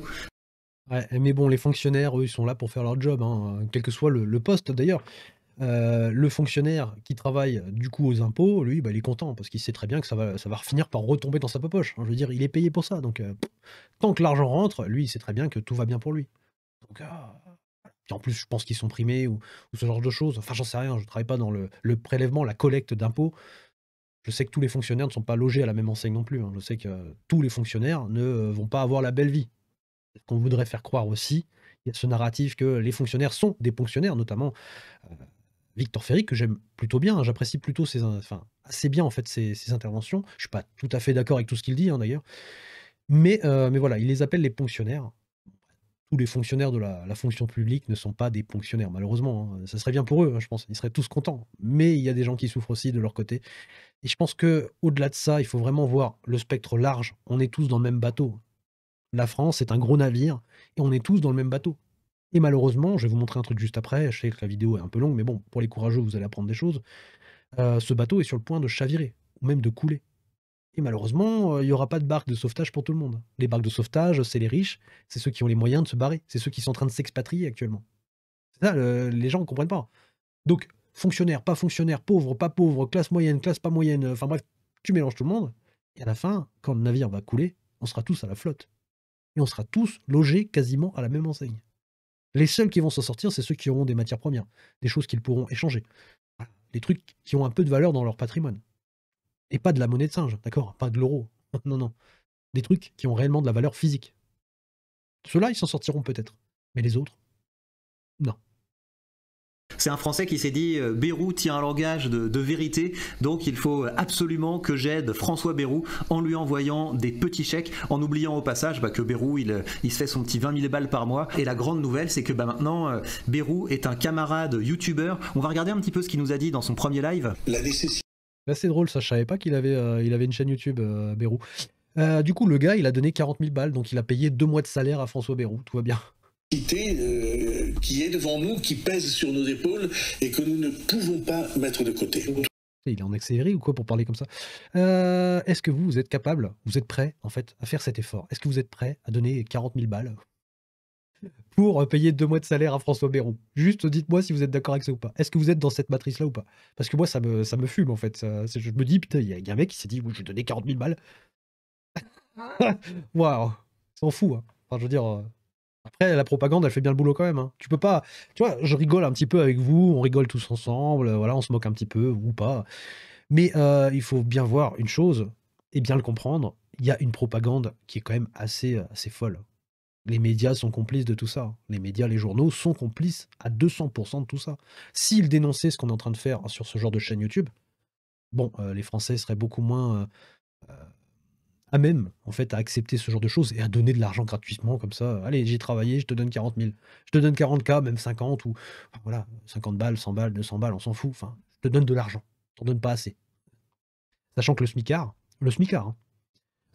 Ouais, mais bon, les fonctionnaires, eux, ils sont là pour faire leur job, hein, quel que soit le poste d'ailleurs. Le fonctionnaire qui travaille du coup aux impôts, lui, bah, il est content parce qu'il sait très bien que ça va finir par retomber dans sa poche, hein. Je veux dire, il est payé pour ça, donc tant que l'argent rentre, lui, il sait très bien que tout va bien pour lui. Donc, puis en plus, je pense qu'ils sont primés ou ce genre de choses. Enfin, j'en sais rien, je travaille pas dans le prélèvement, la collecte d'impôts. Je sais que tous les fonctionnaires ne sont pas logés à la même enseigne non plus, hein. Je sais que tous les fonctionnaires ne vont pas avoir la belle vie. Ce qu'on voudrait faire croire aussi, il y a ce narratif que les fonctionnaires sont des ponctionnaires, notamment Victor Ferry, que j'aime plutôt bien, hein, j'apprécie plutôt assez bien en fait ses interventions. Je suis pas tout à fait d'accord avec tout ce qu'il dit, hein, d'ailleurs. Mais voilà, il les appelle les ponctionnaires. Tous les fonctionnaires de la fonction publique ne sont pas des ponctionnaires, malheureusement, hein. Ça serait bien pour eux, hein, je pense. Ils seraient tous contents. Mais il y a des gens qui souffrent aussi de leur côté. Et je pense qu'au-delà de ça, il faut vraiment voir le spectre large. On est tous dans le même bateau. La France est un gros navire et on est tous dans le même bateau. Et malheureusement, je vais vous montrer un truc juste après, je sais que la vidéo est un peu longue, mais bon, pour les courageux, vous allez apprendre des choses. Ce bateau est sur le point de chavirer, ou même de couler. Et malheureusement, il n'y aura pas de barque de sauvetage pour tout le monde. Les barques de sauvetage, c'est les riches, c'est ceux qui ont les moyens de se barrer, c'est ceux qui sont en train de s'expatrier actuellement. C'est ça, les gens ne comprennent pas. Donc, fonctionnaire, pas fonctionnaire, pauvre, pas pauvre, classe moyenne, classe pas moyenne, enfin bref, tu mélanges tout le monde, et à la fin, quand le navire va couler, on sera tous à la flotte. Et on sera tous logés quasiment à la même enseigne. Les seuls qui vont s'en sortir, c'est ceux qui auront des matières premières, des choses qu'ils pourront échanger. Voilà. Les trucs qui ont un peu de valeur dans leur patrimoine. Et pas de la monnaie de singe, d'accord? Pas de l'euro. Non, non. Des trucs qui ont réellement de la valeur physique. Ceux-là, ils s'en sortiront peut-être. Mais les autres, non. C'est un Français qui s'est dit Bayrou tient un langage de vérité, donc il faut absolument que j'aide François Bayrou en lui envoyant des petits chèques, en oubliant au passage que Bayrou il se fait son petit 20 000 balles par mois. Et la grande nouvelle, c'est que maintenant Bayrou est un camarade youtubeur. On va regarder un petit peu ce qu'il nous a dit dans son premier live. La nécessité. C'est assez drôle, ça, je savais pas qu'il avait une chaîne YouTube, Bayrou. Du coup, le gars, il a donné 40 000 balles, donc il a payé 2 mois de salaire à François Bayrou, tout va bien. Qui est devant nous, qui pèse sur nos épaules et que nous ne pouvons pas mettre de côté. Il est en accéléré ou quoi pour parler comme ça? Est-ce que vous êtes capable, vous êtes prêt en fait à faire cet effort? Est-ce que vous êtes prêt à donner 40 000 balles pour payer 2 mois de salaire à François Bayrou? Juste dites-moi si vous êtes d'accord avec ça ou pas. Est-ce que vous êtes dans cette matrice-là ou pas? Parce que moi, ça me fume en fait. Je me dis, putain, il y a un mec qui s'est dit, je vais donner 40 000 balles. Waouh, s'en fout, hein. Enfin, je veux dire. Après, la propagande, elle fait bien le boulot quand même, hein. Tu peux pas. Tu vois, je rigole un petit peu avec vous, on rigole tous ensemble, voilà, on se moque un petit peu ou pas. Mais il faut bien voir une chose et bien le comprendre. Il y a une propagande qui est quand même assez folle. Les médias sont complices de tout ça. Les médias, les journaux sont complices à 200% de tout ça. S'ils dénonçaient ce qu'on est en train de faire sur ce genre de chaîne YouTube, bon, les Français seraient beaucoup moins à même, en fait, à accepter ce genre de choses et à donner de l'argent gratuitement comme ça. Allez, j'ai travaillé, je te donne 40 000. Je te donne 40K, même 50, ou enfin, voilà, 50 balles, 100 balles, 200 balles, on s'en fout. Enfin, je te donne de l'argent. Je t'en donne pas assez. Sachant que le smicard, hein,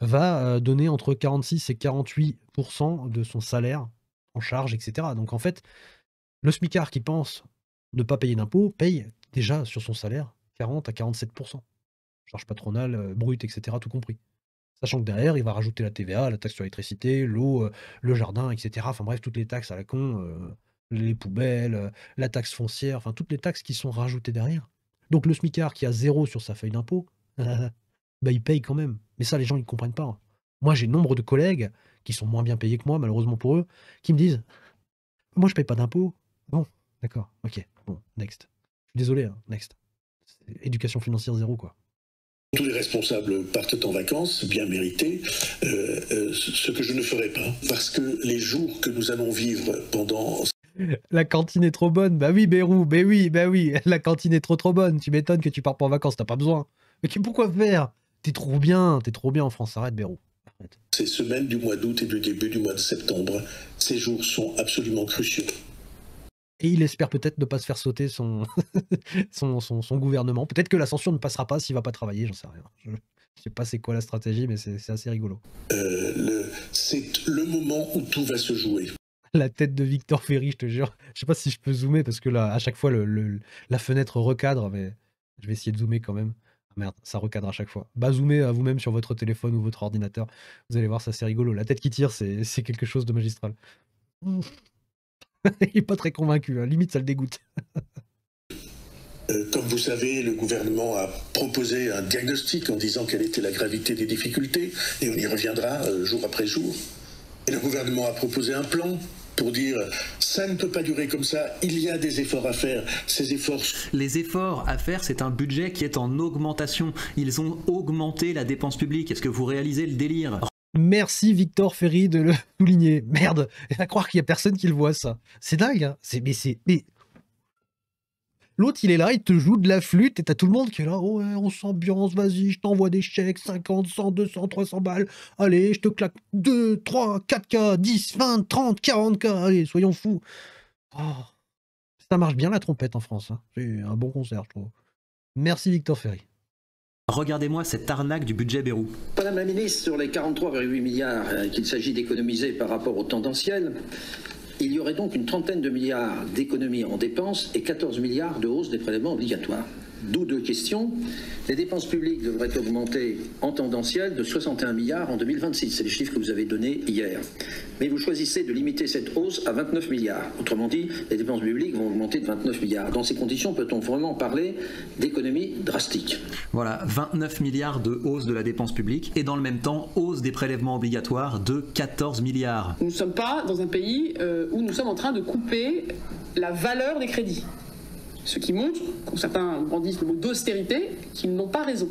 va donner entre 46 et 48% de son salaire en charge, etc. Donc en fait, le smicard qui pense ne pas payer d'impôts paye déjà sur son salaire 40 à 47%. Charge patronale, brute, etc. tout compris. Sachant que derrière, il va rajouter la TVA, la taxe sur l'électricité, l'eau, le jardin, etc. Enfin bref, toutes les taxes à la con, les poubelles, la taxe foncière, enfin toutes les taxes qui sont rajoutées derrière. Donc le smicard qui a 0 sur sa feuille d'impôt, bah il paye quand même. Mais ça, les gens, ils ne comprennent pas. Moi, j'ai nombre de collègues qui sont moins bien payés que moi, malheureusement pour eux, qui me disent « Moi, je paye pas d'impôts. » Bon, d'accord, ok, bon, next. Je suis désolé, hein, next. Éducation financière 0, quoi. Tous les responsables partent en vacances, bien méritées, ce que je ne ferai pas, parce que les jours que nous allons vivre pendant... La cantine est trop bonne, bah oui, Bayrou, bah oui, la cantine est trop bonne, tu m'étonnes que tu pars pas en vacances, t'as pas besoin. Mais pourquoi faire? t'es trop bien en France, arrête Bérou. Arrête. Ces semaines du mois d'août et du début du mois de septembre, ces jours sont absolument cruciaux. Et il espère peut-être ne pas se faire sauter son, son gouvernement. Peut-être que l'ascension ne passera pas s'il va pas travailler, j'en sais rien. Je sais pas c'est quoi la stratégie, mais c'est assez rigolo. C'est le moment où tout va se jouer. La tête de Victor Ferry, je te jure. Je sais pas si je peux zoomer parce que là, à chaque fois, la fenêtre recadre, mais je vais essayer de zoomer quand même. Ah merde, ça recadre à chaque fois. Bah, zoomez à vous-même sur votre téléphone ou votre ordinateur. Vous allez voir, ça c'est rigolo. La tête qui tire, c'est quelque chose de magistral. Il est pas très convaincu, hein. Limite ça le dégoûte. Comme vous savez, le gouvernement a proposé un diagnostic en disant quelle était la gravité des difficultés, et on y reviendra jour après jour. Et le gouvernement a proposé un plan pour dire ça ne peut pas durer comme ça, il y a des efforts à faire. Ces efforts... Les efforts à faire, c'est un budget qui est en augmentation. Ils ont augmenté la dépense publique. Est-ce que vous réalisez le délire ? Merci Victor Ferry de le souligner. Merde, à croire qu'il y a personne qui le voit ça. C'est dingue, hein. Mais l'autre il est là, il te joue de la flûte et t'as tout le monde qui est là. Oh ouais, on s'ambiance, vas-y, je t'envoie des chèques, 50, 100, 200, 300 balles. Allez, je te claque 2, 3, 4K, 10, 20, 30, 40K. Allez, soyons fous. Oh, ça marche bien la trompette en France, hein. C'est un bon concert, je trouve. Merci Victor Ferry. Regardez-moi cette arnaque du budget Bayrou. Madame la ministre, sur les 43,8 milliards qu'il s'agit d'économiser par rapport au tendanciel, il y aurait donc une trentaine de milliards d'économies en dépenses et 14 milliards de hausse des prélèvements obligatoires. D'où deux questions. Les dépenses publiques devraient augmenter en tendanciel de 61 milliards en 2026. C'est les chiffres que vous avez donnés hier. Mais vous choisissez de limiter cette hausse à 29 milliards. Autrement dit, les dépenses publiques vont augmenter de 29 milliards. Dans ces conditions, peut-on vraiment parler d'économie drastique ? Voilà, 29 milliards de hausse de la dépense publique et dans le même temps, hausse des prélèvements obligatoires de 14 milliards. Nous ne sommes pas dans un pays où nous sommes en train de couper la valeur des crédits. Ce qui montre, quand certains brandissent le mot d'austérité, qu'ils n'ont pas raison.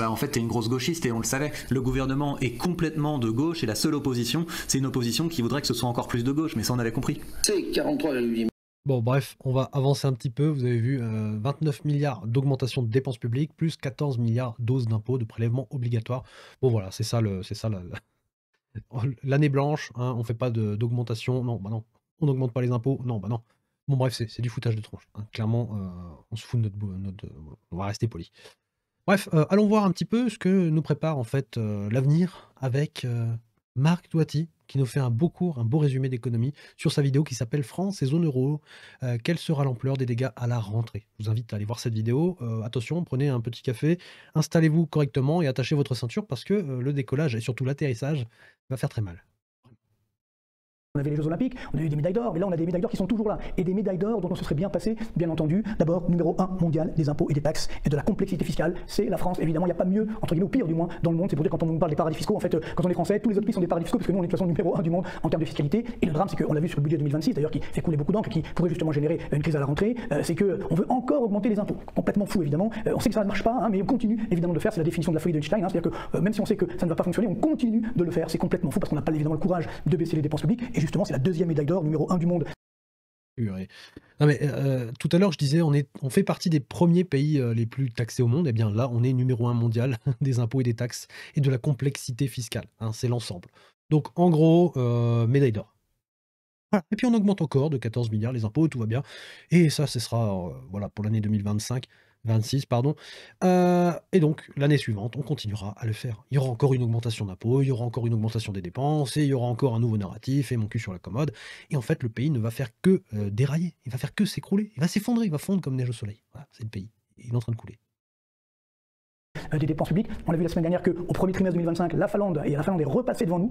En fait, t'es une grosse gauchiste et on le savait. Le gouvernement est complètement de gauche et la seule opposition, c'est une opposition qui voudrait que ce soit encore plus de gauche, mais ça on avait compris. C'est 43,8. Bon, bref, on va avancer un petit peu. Vous avez vu 29 milliards d'augmentation de dépenses publiques, plus 14 milliards d'hausse d'impôts, de prélèvements obligatoires. Bon, voilà, c'est ça l'année blanche. Hein, on fait pas d'augmentation. Non, bah non. On n'augmente pas les impôts. Non, bah non. Bon bref, c'est du foutage de tronche. Hein. Clairement, on se fout de notre... On va rester poli. Bref, allons voir un petit peu ce que nous prépare en fait l'avenir avec Marc Douati, qui nous fait un beau cours, un beau résumé d'économie sur sa vidéo qui s'appelle France et zone euro. Quelle sera l'ampleur des dégâts à la rentrée? Je vous invite à aller voir cette vidéo. Attention, prenez un petit café, installez-vous correctement et attachez votre ceinture parce que le décollage et surtout l'atterrissage va faire très mal. On avait les Jeux Olympiques, on a eu des médailles d'or, mais là on a des médailles d'or qui sont toujours là. Et des médailles d'or dont on se serait bien passé, bien entendu. D'abord, numéro 1 mondial des impôts et des taxes et de la complexité fiscale, c'est la France. Évidemment, il n'y a pas mieux, entre guillemets, ou pire du moins, dans le monde. C'est pour dire quand on nous parle des paradis fiscaux, en fait, quand on est français, tous les autres pays sont des paradis fiscaux, parce que nous on est de toute façon numéro 1 du monde en termes de fiscalité. Et le drame, c'est qu'on l'a vu sur le budget 2026, d'ailleurs, qui fait couler beaucoup d'encre, qui pourrait justement générer une crise à la rentrée, c'est qu'on veut encore augmenter les impôts. Complètement fou, évidemment. On sait que ça ne marche pas, hein, mais on continue évidemment de le faire. C'est la définition de la folie de Einstein. Hein, c'est-à-dire que même si on sait que ça ne va pas fonctionner, on continue de le faire. C'est complètement fou parce qu'on n'a pas évidemment le courage de baisser les dépenses publiques. Et justement, c'est la deuxième médaille d'or, numéro 1 du monde. Non mais tout à l'heure je disais on fait partie des premiers pays les plus taxés au monde. Et bien là on est numéro 1 mondial des impôts et des taxes et de la complexité fiscale, hein, c'est l'ensemble. Donc en gros médaille d'or. Voilà. Et puis on augmente encore de 14 milliards les impôts, tout va bien. Et ça ce sera voilà, pour l'année 26 pardon. Et donc l'année suivante on continuera à le faire. Il y aura encore une augmentation d'impôts, il y aura encore une augmentation des dépenses, et il y aura encore un nouveau narratif et mon cul sur la commode. Et en fait le pays ne va faire que dérailler, il va faire que s'écrouler, il va s'effondrer, il va fondre comme neige au soleil. Voilà, c'est le pays, il est en train de couler. Des dépenses publiques. On a vu la semaine dernière qu'au premier trimestre 2025, la Finlande est repassée devant nous.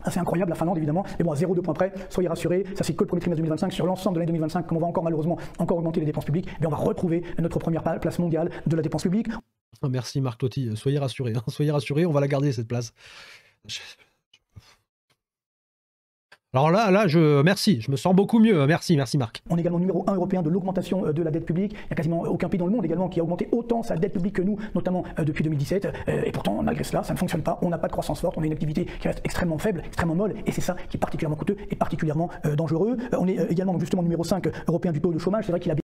C'est incroyable, la Finlande évidemment. Mais bon, à 0,2 points près, soyez rassurés, ça c'est que le premier trimestre 2025. Sur l'ensemble de l'année 2025, comme on va encore malheureusement augmenter les dépenses publiques, on va retrouver notre première place mondiale de la dépense publique. Merci Marc Douati, soyez rassurés, hein, soyez rassurés, on va la garder cette place. Alors là, merci, je me sens beaucoup mieux. Merci Marc. On est également numéro 1 européen de l'augmentation de la dette publique. Il n'y a quasiment aucun pays dans le monde également qui a augmenté autant sa dette publique que nous, notamment depuis 2017. Et pourtant, malgré cela, ça ne fonctionne pas. On n'a pas de croissance forte. On a une activité qui reste extrêmement faible, extrêmement molle. Et c'est ça qui est particulièrement coûteux et particulièrement dangereux. On est également justement numéro 5 européen du taux de chômage. C'est vrai qu'il a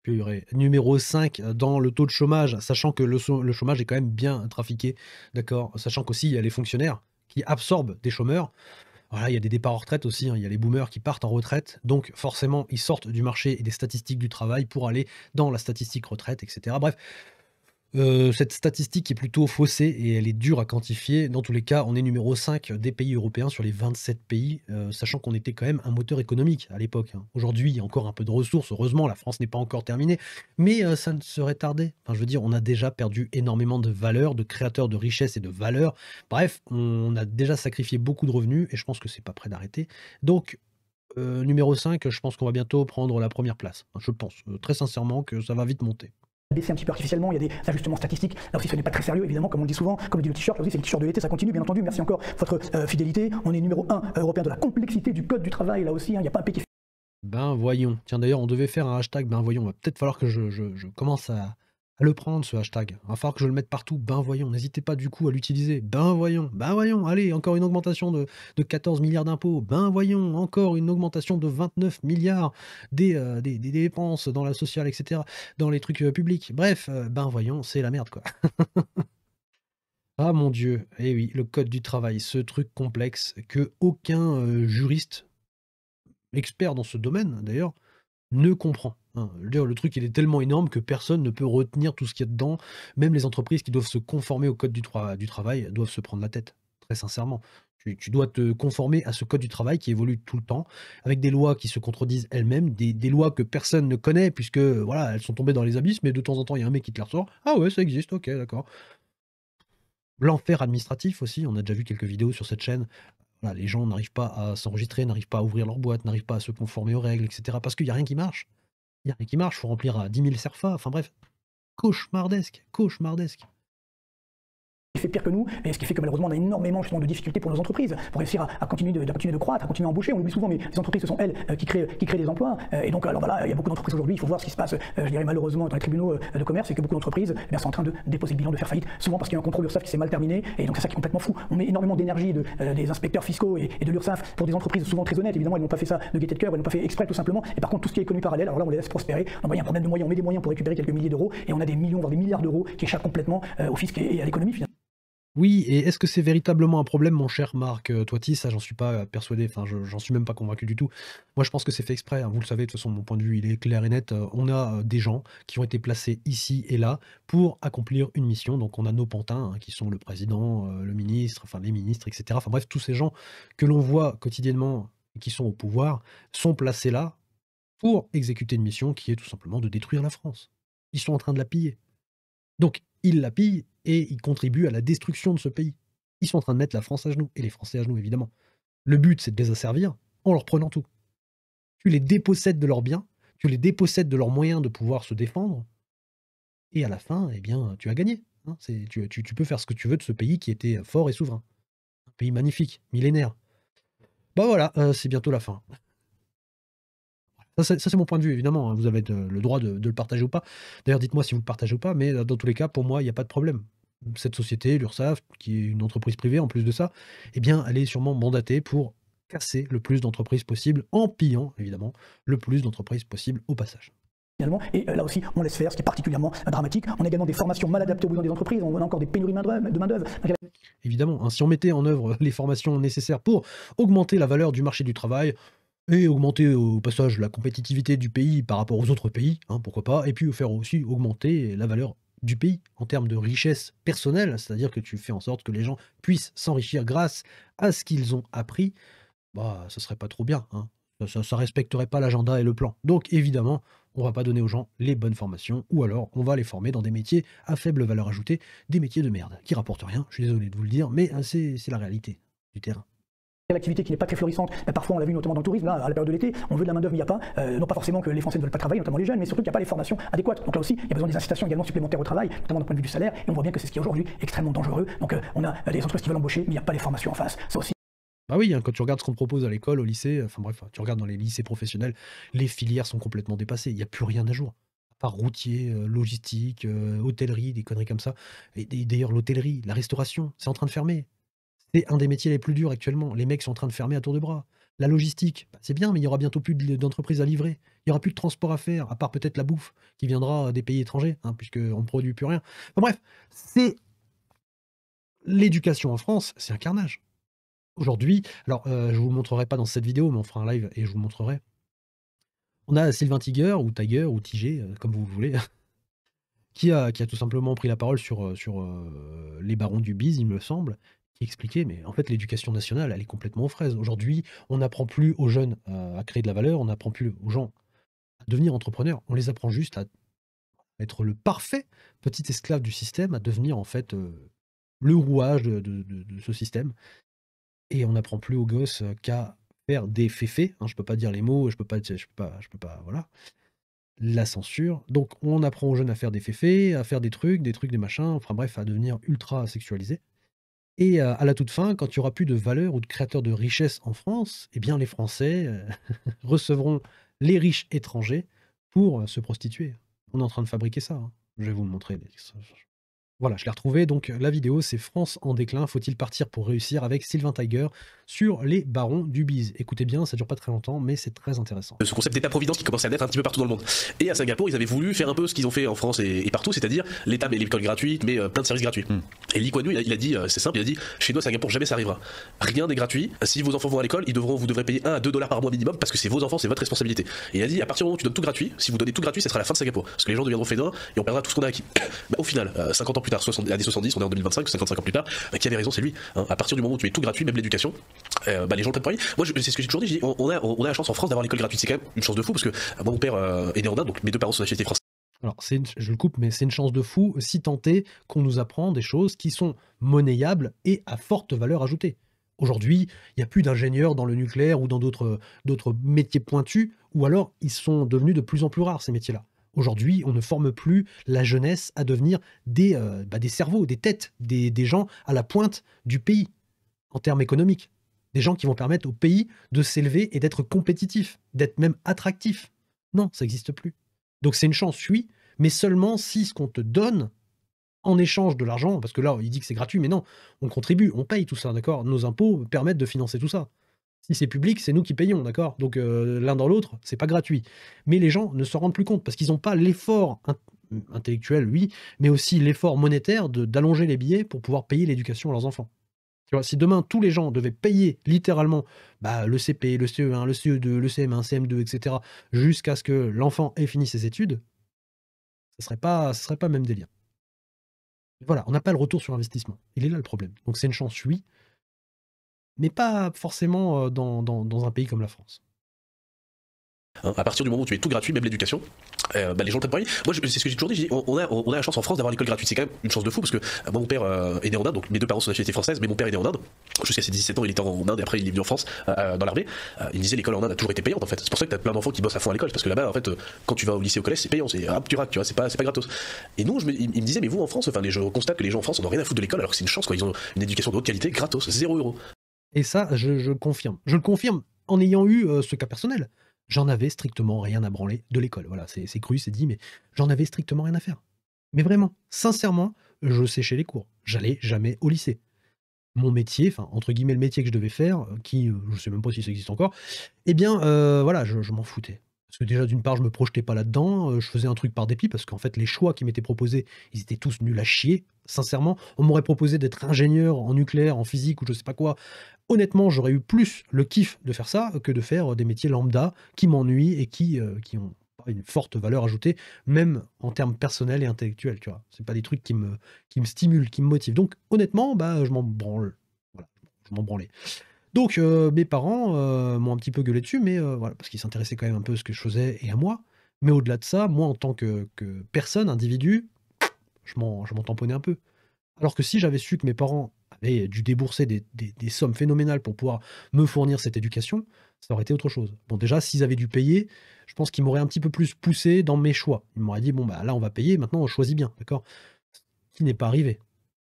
Purée. Numéro 5 dans le taux de chômage, sachant que le chômage est quand même bien trafiqué, d'accord? Sachant qu'aussi il y a les fonctionnaires qui absorbent des chômeurs. Voilà, il y a des départs en retraite aussi, hein, il y a les boomers qui partent en retraite, donc forcément ils sortent du marché et des statistiques du travail pour aller dans la statistique retraite, etc. Bref, cette statistique est plutôt faussée et elle est dure à quantifier. Dans tous les cas, on est numéro 5 des pays européens sur les 27 pays, sachant qu'on était quand même un moteur économique à l'époque, hein. Aujourd'hui, il y a encore un peu de ressources. Heureusement, la France n'est pas encore terminée, mais ça ne serait tardé. Enfin, je veux dire, on a déjà perdu énormément de valeur, de créateurs de richesses et de valeur. Bref, on a déjà sacrifié beaucoup de revenus et je pense que c'est pas prêt d'arrêter. Donc, numéro 5, je pense qu'on va bientôt prendre la première place. Je pense, très sincèrement que ça va vite monter. Baisser un petit peu artificiellement, il y a des ajustements statistiques. Là aussi, ce n'est pas très sérieux, évidemment, comme on le dit souvent, comme le dit le t-shirt, là aussi, c'est le t-shirt de l'été, ça continue, bien entendu. Merci encore pour votre fidélité. On est numéro 1 européen de la complexité du code du travail, là aussi, hein. Il n'y a pas un pays qui Ben voyons. Tiens, d'ailleurs, on devait faire un hashtag ben voyons. Va peut-être falloir que je commence à le prendre, ce hashtag. Il va falloir que je le mette partout. Ben voyons. N'hésitez pas du coup à l'utiliser. Ben voyons. Ben voyons. Allez, encore une augmentation de 14 milliards d'impôts. Ben voyons. Encore une augmentation de 29 milliards des dépenses dans la sociale, etc. Dans les trucs publics. Bref, ben voyons, c'est la merde, quoi. Ah mon Dieu. Eh oui, le code du travail, ce truc complexe que aucun juriste, expert dans ce domaine d'ailleurs, ne comprend, hein. Je veux dire, le truc, il est tellement énorme que personne ne peut retenir tout ce qu'il y a dedans. Même les entreprises qui doivent se conformer au code du travail doivent se prendre la tête, très sincèrement. Tu dois te conformer à ce code du travail qui évolue tout le temps, avec des lois qui se contredisent elles-mêmes, des lois que personne ne connaît, puisque voilà, elles sont tombées dans les abysses, mais de temps en temps, il y a un mec qui te les ressort. Ah ouais, ça existe, ok, d'accord. L'enfer administratif aussi, on a déjà vu quelques vidéos sur cette chaîne. Voilà, les gens n'arrivent pas à s'enregistrer, n'arrivent pas à ouvrir leur boîte, n'arrivent pas à se conformer aux règles, etc. Parce qu'il n'y a rien qui marche. Il n'y a rien qui marche, il faut remplir à 10 000 CERFA. Enfin bref, cauchemardesque, cauchemardesque. fait pire que nous, et ce qui fait que malheureusement on a énormément justement de difficultés pour nos entreprises, pour réussir à continuer de croître, à continuer à embaucher. On l'oublie souvent, mais les entreprises, ce sont elles qui créent des emplois. Et donc, alors voilà, il y a beaucoup d'entreprises aujourd'hui, il faut voir ce qui se passe, je dirais malheureusement, dans les tribunaux de commerce, et que beaucoup d'entreprises sont en train de déposer le bilan, de faire faillite, souvent parce qu'il y a un contrôle URSSAF qui s'est mal terminé, et donc c'est ça qui est complètement fou. On met énormément d'énergie des inspecteurs fiscaux et de l'URSSAF pour des entreprises souvent très honnêtes. Évidemment, elles n'ont pas fait ça de gaieté de cœur, elles n'ont pas fait exprès tout simplement. Et par contre, tout ce qui est économie parallèle, alors là, on les laisse prospérer. Donc, il y a un problème de moyens, on met des moyens pour récupérer quelques milliers d'euros, et on a des millions, voire des milliards d'euros qui échappent complètement au fisc et à l'économie finalement. Oui, et est-ce que c'est véritablement un problème, mon cher Marc Toiti? Ça, j'en suis pas persuadé, enfin, j'en suis même pas convaincu du tout. Moi, je pense que c'est fait exprès, hein. Vous le savez, de toute façon, mon point de vue, il est clair et net. On a des gens qui ont été placés ici et là pour accomplir une mission. Donc, on a nos pantins, hein, qui sont le président, le ministre, enfin, les ministres, etc. Enfin, bref, tous ces gens que l'on voit quotidiennement et qui sont au pouvoir sont placés là pour exécuter une mission qui est tout simplement de détruire la France. Ils sont en train de la piller. Donc, ils la pillent et ils contribuent à la destruction de ce pays. Ils sont en train de mettre la France à genoux, et les Français à genoux, évidemment. Le but, c'est de les asservir en leur prenant tout. Tu les dépossèdes de leurs biens, tu les dépossèdes de leurs moyens de pouvoir se défendre, et à la fin, eh bien, tu as gagné, hein. Tu peux faire ce que tu veux de ce pays qui était fort et souverain. Un pays magnifique, millénaire. Bah voilà, c'est bientôt la fin. Ça, c'est mon point de vue, évidemment, hein. Vous avez le droit de le partager ou pas. D'ailleurs, dites-moi si vous le partagez ou pas, mais dans tous les cas, pour moi, il n'y a pas de problème. Cette société, l'URSSAF, qui est une entreprise privée en plus de ça, eh bien, elle est sûrement mandatée pour casser le plus d'entreprises possible, en pillant, évidemment, le plus d'entreprises possible au passage. Et là aussi, on laisse faire, ce qui est particulièrement dramatique. On a également des formations mal adaptées aux besoins des entreprises, on a encore des pénuries de main-d'œuvre. Évidemment, hein, si on mettait en œuvre les formations nécessaires pour augmenter la valeur du marché du travail, et augmenter au passage la compétitivité du pays par rapport aux autres pays, hein, pourquoi pas, et puis faire aussi augmenter la valeur du pays en termes de richesse personnelle, c'est-à-dire que tu fais en sorte que les gens puissent s'enrichir grâce à ce qu'ils ont appris, bah ça serait pas trop bien, hein. Ça respecterait pas l'agenda et le plan. Donc évidemment, on va pas donner aux gens les bonnes formations, ou alors on va les former dans des métiers à faible valeur ajoutée, des métiers de merde, qui rapportent rien, je suis désolé de vous le dire, mais c'est la réalité du terrain. L'activité qui n'est pas très florissante, parfois on l'a vu notamment dans le tourisme, là, à la période de l'été, on veut de la main-d'œuvre, il n'y a pas, non pas forcément que les Français ne veulent pas travailler, notamment les jeunes, mais surtout qu'il n'y a pas les formations adéquates. Donc là aussi, il y a besoin des incitations également supplémentaires au travail, notamment d'un point de vue du salaire, et on voit bien que c'est ce qui est aujourd'hui extrêmement dangereux. Donc on a des entreprises qui veulent embaucher, mais il n'y a pas les formations en face. Ça aussi. Bah oui, hein, quand tu regardes ce qu'on propose à l'école, au lycée, enfin bref, tu regardes dans les lycées professionnels, les filières sont complètement dépassées, il n'y a plus rien à jour. À part routier, logistique, hôtellerie, des conneries comme ça. Et d'ailleurs, l'hôtellerie, la restauration, c'est en train de fermer. C'est un des métiers les plus durs actuellement. Les mecs sont en train de fermer à tour de bras. La logistique, bah, c'est bien, mais il y aura bientôt plus d'entreprises à livrer. Il n'y aura plus de transport à faire, à part peut-être la bouffe qui viendra des pays étrangers, hein, puisqu'on ne produit plus rien. Enfin bref, c'est l'éducation en France, c'est un carnage. Aujourd'hui, alors je vous le montrerai pas dans cette vidéo, mais on fera un live et je vous le montrerai. On a Sylvain Tiger ou Tiger, comme vous voulez, qui a tout simplement pris la parole sur les barons du bise, il me semble, qui expliquait, mais en fait l'éducation nationale, elle est complètement aux fraises. Aujourd'hui, on n'apprend plus aux jeunes à créer de la valeur, on n'apprend plus aux gens à devenir entrepreneurs, on les apprend juste à être le parfait petit esclave du système, à devenir en fait le rouage de ce système. Et on n'apprend plus aux gosses qu'à faire des féfés, hein, je peux pas dire les mots, je peux pas, voilà. La censure. Donc on apprend aux jeunes à faire des féfés, à faire des trucs, des machins, enfin bref, à devenir ultra sexualisés. Et à la toute fin, quand il y aura plus de valeur ou de créateurs de richesse en France, eh bien les Français recevront les riches étrangers pour se prostituer. On est en train de fabriquer ça, hein. Je vais vous le montrer. Voilà, je l'ai retrouvé. Donc la vidéo, c'est France en déclin. Faut-il partir pour réussir avec Sylvain Tiger sur les barons du bise. Écoutez bien, ça dure pas très longtemps, mais c'est très intéressant. Ce concept d'État-providence qui commençait à naître un petit peu partout dans le monde. Et à Singapour, ils avaient voulu faire un peu ce qu'ils ont fait en France et partout, c'est-à-dire l'État met l'école gratuite, mais plein de services gratuits. Et Lee Kuan Yew, il a dit, c'est simple, il a dit, chez nous à Singapour, jamais ça arrivera. Rien n'est gratuit. Si vos enfants vont à l'école, vous devrez payer 1 à 2 dollars par mois minimum parce que c'est vos enfants, c'est votre responsabilité. Et il a dit, à partir du moment où tu donnes tout gratuit, si vous donnez tout gratuit, ce sera la fin de Singapour. Parce que les gens deviendront fainéants et on perdra tout ce qu'on a acquis. Bah, au final, 50 ans plus tard, années 70, on est en 2025, 55 ans plus tard, qui avait raison, c'est lui. Hein. À partir du moment où tu mets tout gratuit, même l'éducation, les gens le prennent pour lui. Moi, c'est ce que j'ai toujours dit, je dis, on a la chance en France d'avoir l'école gratuite. C'est quand même une chance de fou parce que moi, mon père est né en Inde, donc mes deux parents sont de nationalité française. Alors, je le coupe, mais c'est une chance de fou, si tant est qu'on nous apprend des choses qui sont monnayables et à forte valeur ajoutée. Aujourd'hui, il n'y a plus d'ingénieurs dans le nucléaire ou dans d'autres métiers pointus, ou alors ils sont devenus de plus en plus rares, ces métiers-là. Aujourd'hui, on ne forme plus la jeunesse à devenir des cerveaux, des têtes, des gens à la pointe du pays, en termes économiques. Des gens qui vont permettre au pays de s'élever et d'être compétitif, d'être même attractif. Non, ça n'existe plus. Donc c'est une chance, oui, mais seulement si ce qu'on te donne en échange de l'argent, parce que là, il dit que c'est gratuit, mais non, on contribue, on paye tout ça, d'accord? Nos impôts permettent de financer tout ça. Si c'est public, c'est nous qui payons, d'accord? Donc l'un dans l'autre, c'est pas gratuit. Mais les gens ne s'en rendent plus compte, parce qu'ils n'ont pas l'effort intellectuel, oui, mais aussi l'effort monétaire d'allonger les billets pour pouvoir payer l'éducation à leurs enfants. Tu vois, si demain, tous les gens devaient payer littéralement le CP, le CE1, le CE2, le CM1, CM2, etc., jusqu'à ce que l'enfant ait fini ses études, ce serait pas le même délire. Voilà, on n'a pas le retour sur investissement. Il est là le problème. Donc c'est une chance, oui, mais pas forcément dans un pays comme la France. À partir du moment où tu mets tout gratuit, même l'éducation, les gens le prennent pour lui. Moi, c'est ce que j'ai toujours dit, je dis, on a la chance en France d'avoir l'école gratuite. C'est quand même une chance de fou parce que moi, mon père est né en Inde, donc mes deux parents sont de nationalité française, mais mon père est né en Inde. Jusqu'à ses 17 ans, il était en Inde et après il est venu en France dans l'armée. Il me disait l'école en Inde a toujours été payante en fait. C'est pour ça que t'as plein d'enfants qui bossent à fond à l'école parce que là-bas, en fait, quand tu vas au lycée, au collège, c'est payant, c'est tu raques, tu vois, c'est pas gratos. Et nous, il me disait, mais vous en France, enfin, je constate que les gens en France, on n'a rien à foutre de l'école alors que c'est une chance, quoi. Ils ont une éducation de haute qualité, gratos, 0 €. Et ça, je le confirme. Je le confirme en ayant eu ce cas personnel. J'en avais strictement rien à branler de l'école. Voilà, c'est cru, c'est dit, mais j'en avais strictement rien à faire. Mais vraiment, sincèrement, je séchais les cours. J'allais jamais au lycée. Mon métier, enfin, entre guillemets, le métier que je devais faire, qui, je sais même pas si ça existe encore, eh bien, voilà, je m'en foutais. Parce que déjà, d'une part, je me projetais pas là-dedans, je faisais un truc par dépit, parce qu'en fait, les choix qui m'étaient proposés, ils étaient tous nuls à chier. Sincèrement, on m'aurait proposé d'être ingénieur en nucléaire, en physique ou je sais pas quoi. Honnêtement, j'aurais eu plus le kiff de faire ça que de faire des métiers lambda qui m'ennuient et qui ont pas une forte valeur ajoutée, même en termes personnels et intellectuels, tu vois. C'est pas des trucs qui me stimulent, qui me motivent. Donc, honnêtement, je m'en branle. Voilà, je m'en branlais. Donc, mes parents m'ont un petit peu gueulé dessus, mais voilà, parce qu'ils s'intéressaient quand même un peu à ce que je faisais et à moi. Mais au-delà de ça, moi, en tant que personne, individu, je m'en tamponnais un peu. Alors que si j'avais su que mes parents avaient dû débourser des sommes phénoménales pour pouvoir me fournir cette éducation, ça aurait été autre chose. Bon, déjà, s'ils avaient dû payer, je pense qu'ils m'auraient un petit peu plus poussé dans mes choix. Ils m'auraient dit, bon, là, on va payer, maintenant, on choisit bien, d'accord? Ce qui n'est pas arrivé.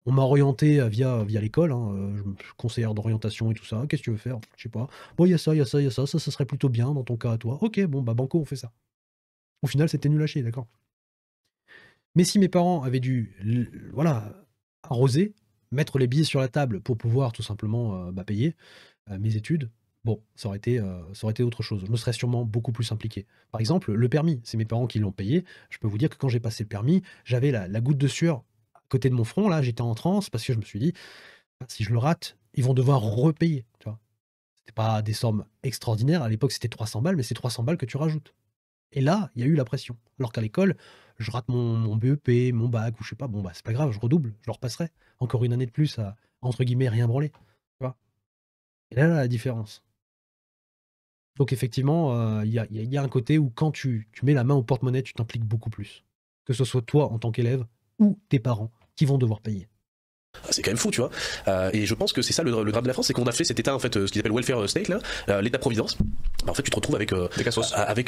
On m'a orienté via l'école, hein, conseillère d'orientation et tout ça. Qu'est-ce que tu veux faire? Je sais pas. Bon, il y a ça, ça serait plutôt bien dans ton cas à toi. Ok, bon, banco, on fait ça. Au final, c'était nul à chier, d'accord? Mais si mes parents avaient dû, arroser, mettre les billets sur la table pour pouvoir tout simplement payer mes études, bon, ça aurait été autre chose. Je me serais sûrement beaucoup plus impliqué. Par exemple, le permis, c'est mes parents qui l'ont payé. Je peux vous dire que quand j'ai passé le permis, j'avais la goutte de sueur à côté de mon front, là, j'étais en transe parce que je me suis dit: «Ah, si je le rate, ils vont devoir repayer», tu vois? C'était pas des sommes extraordinaires. À l'époque, c'était 300 balles, mais c'est 300 balles que tu rajoutes. Et là, il y a eu la pression. Alors qu'à l'école, je rate mon BEP, mon bac ou je sais pas, bon, bah, c'est pas grave, je redouble, je le repasserai. Encore une année de plus à, entre guillemets, «rien branler», tu vois? Et là, la différence. Donc effectivement, il y a un côté où quand tu mets la main au porte-monnaie, tu t'impliques beaucoup plus. Que ce soit toi en tant qu'élève ou tes parents qui vont devoir payer. C'est quand même fou, tu vois. Et je pense que c'est ça le drame de la France, c'est qu'on a fait cet état, en fait, ce qu'ils appellent welfare state, là, l'état-providence. Bah, en fait, tu te retrouves avec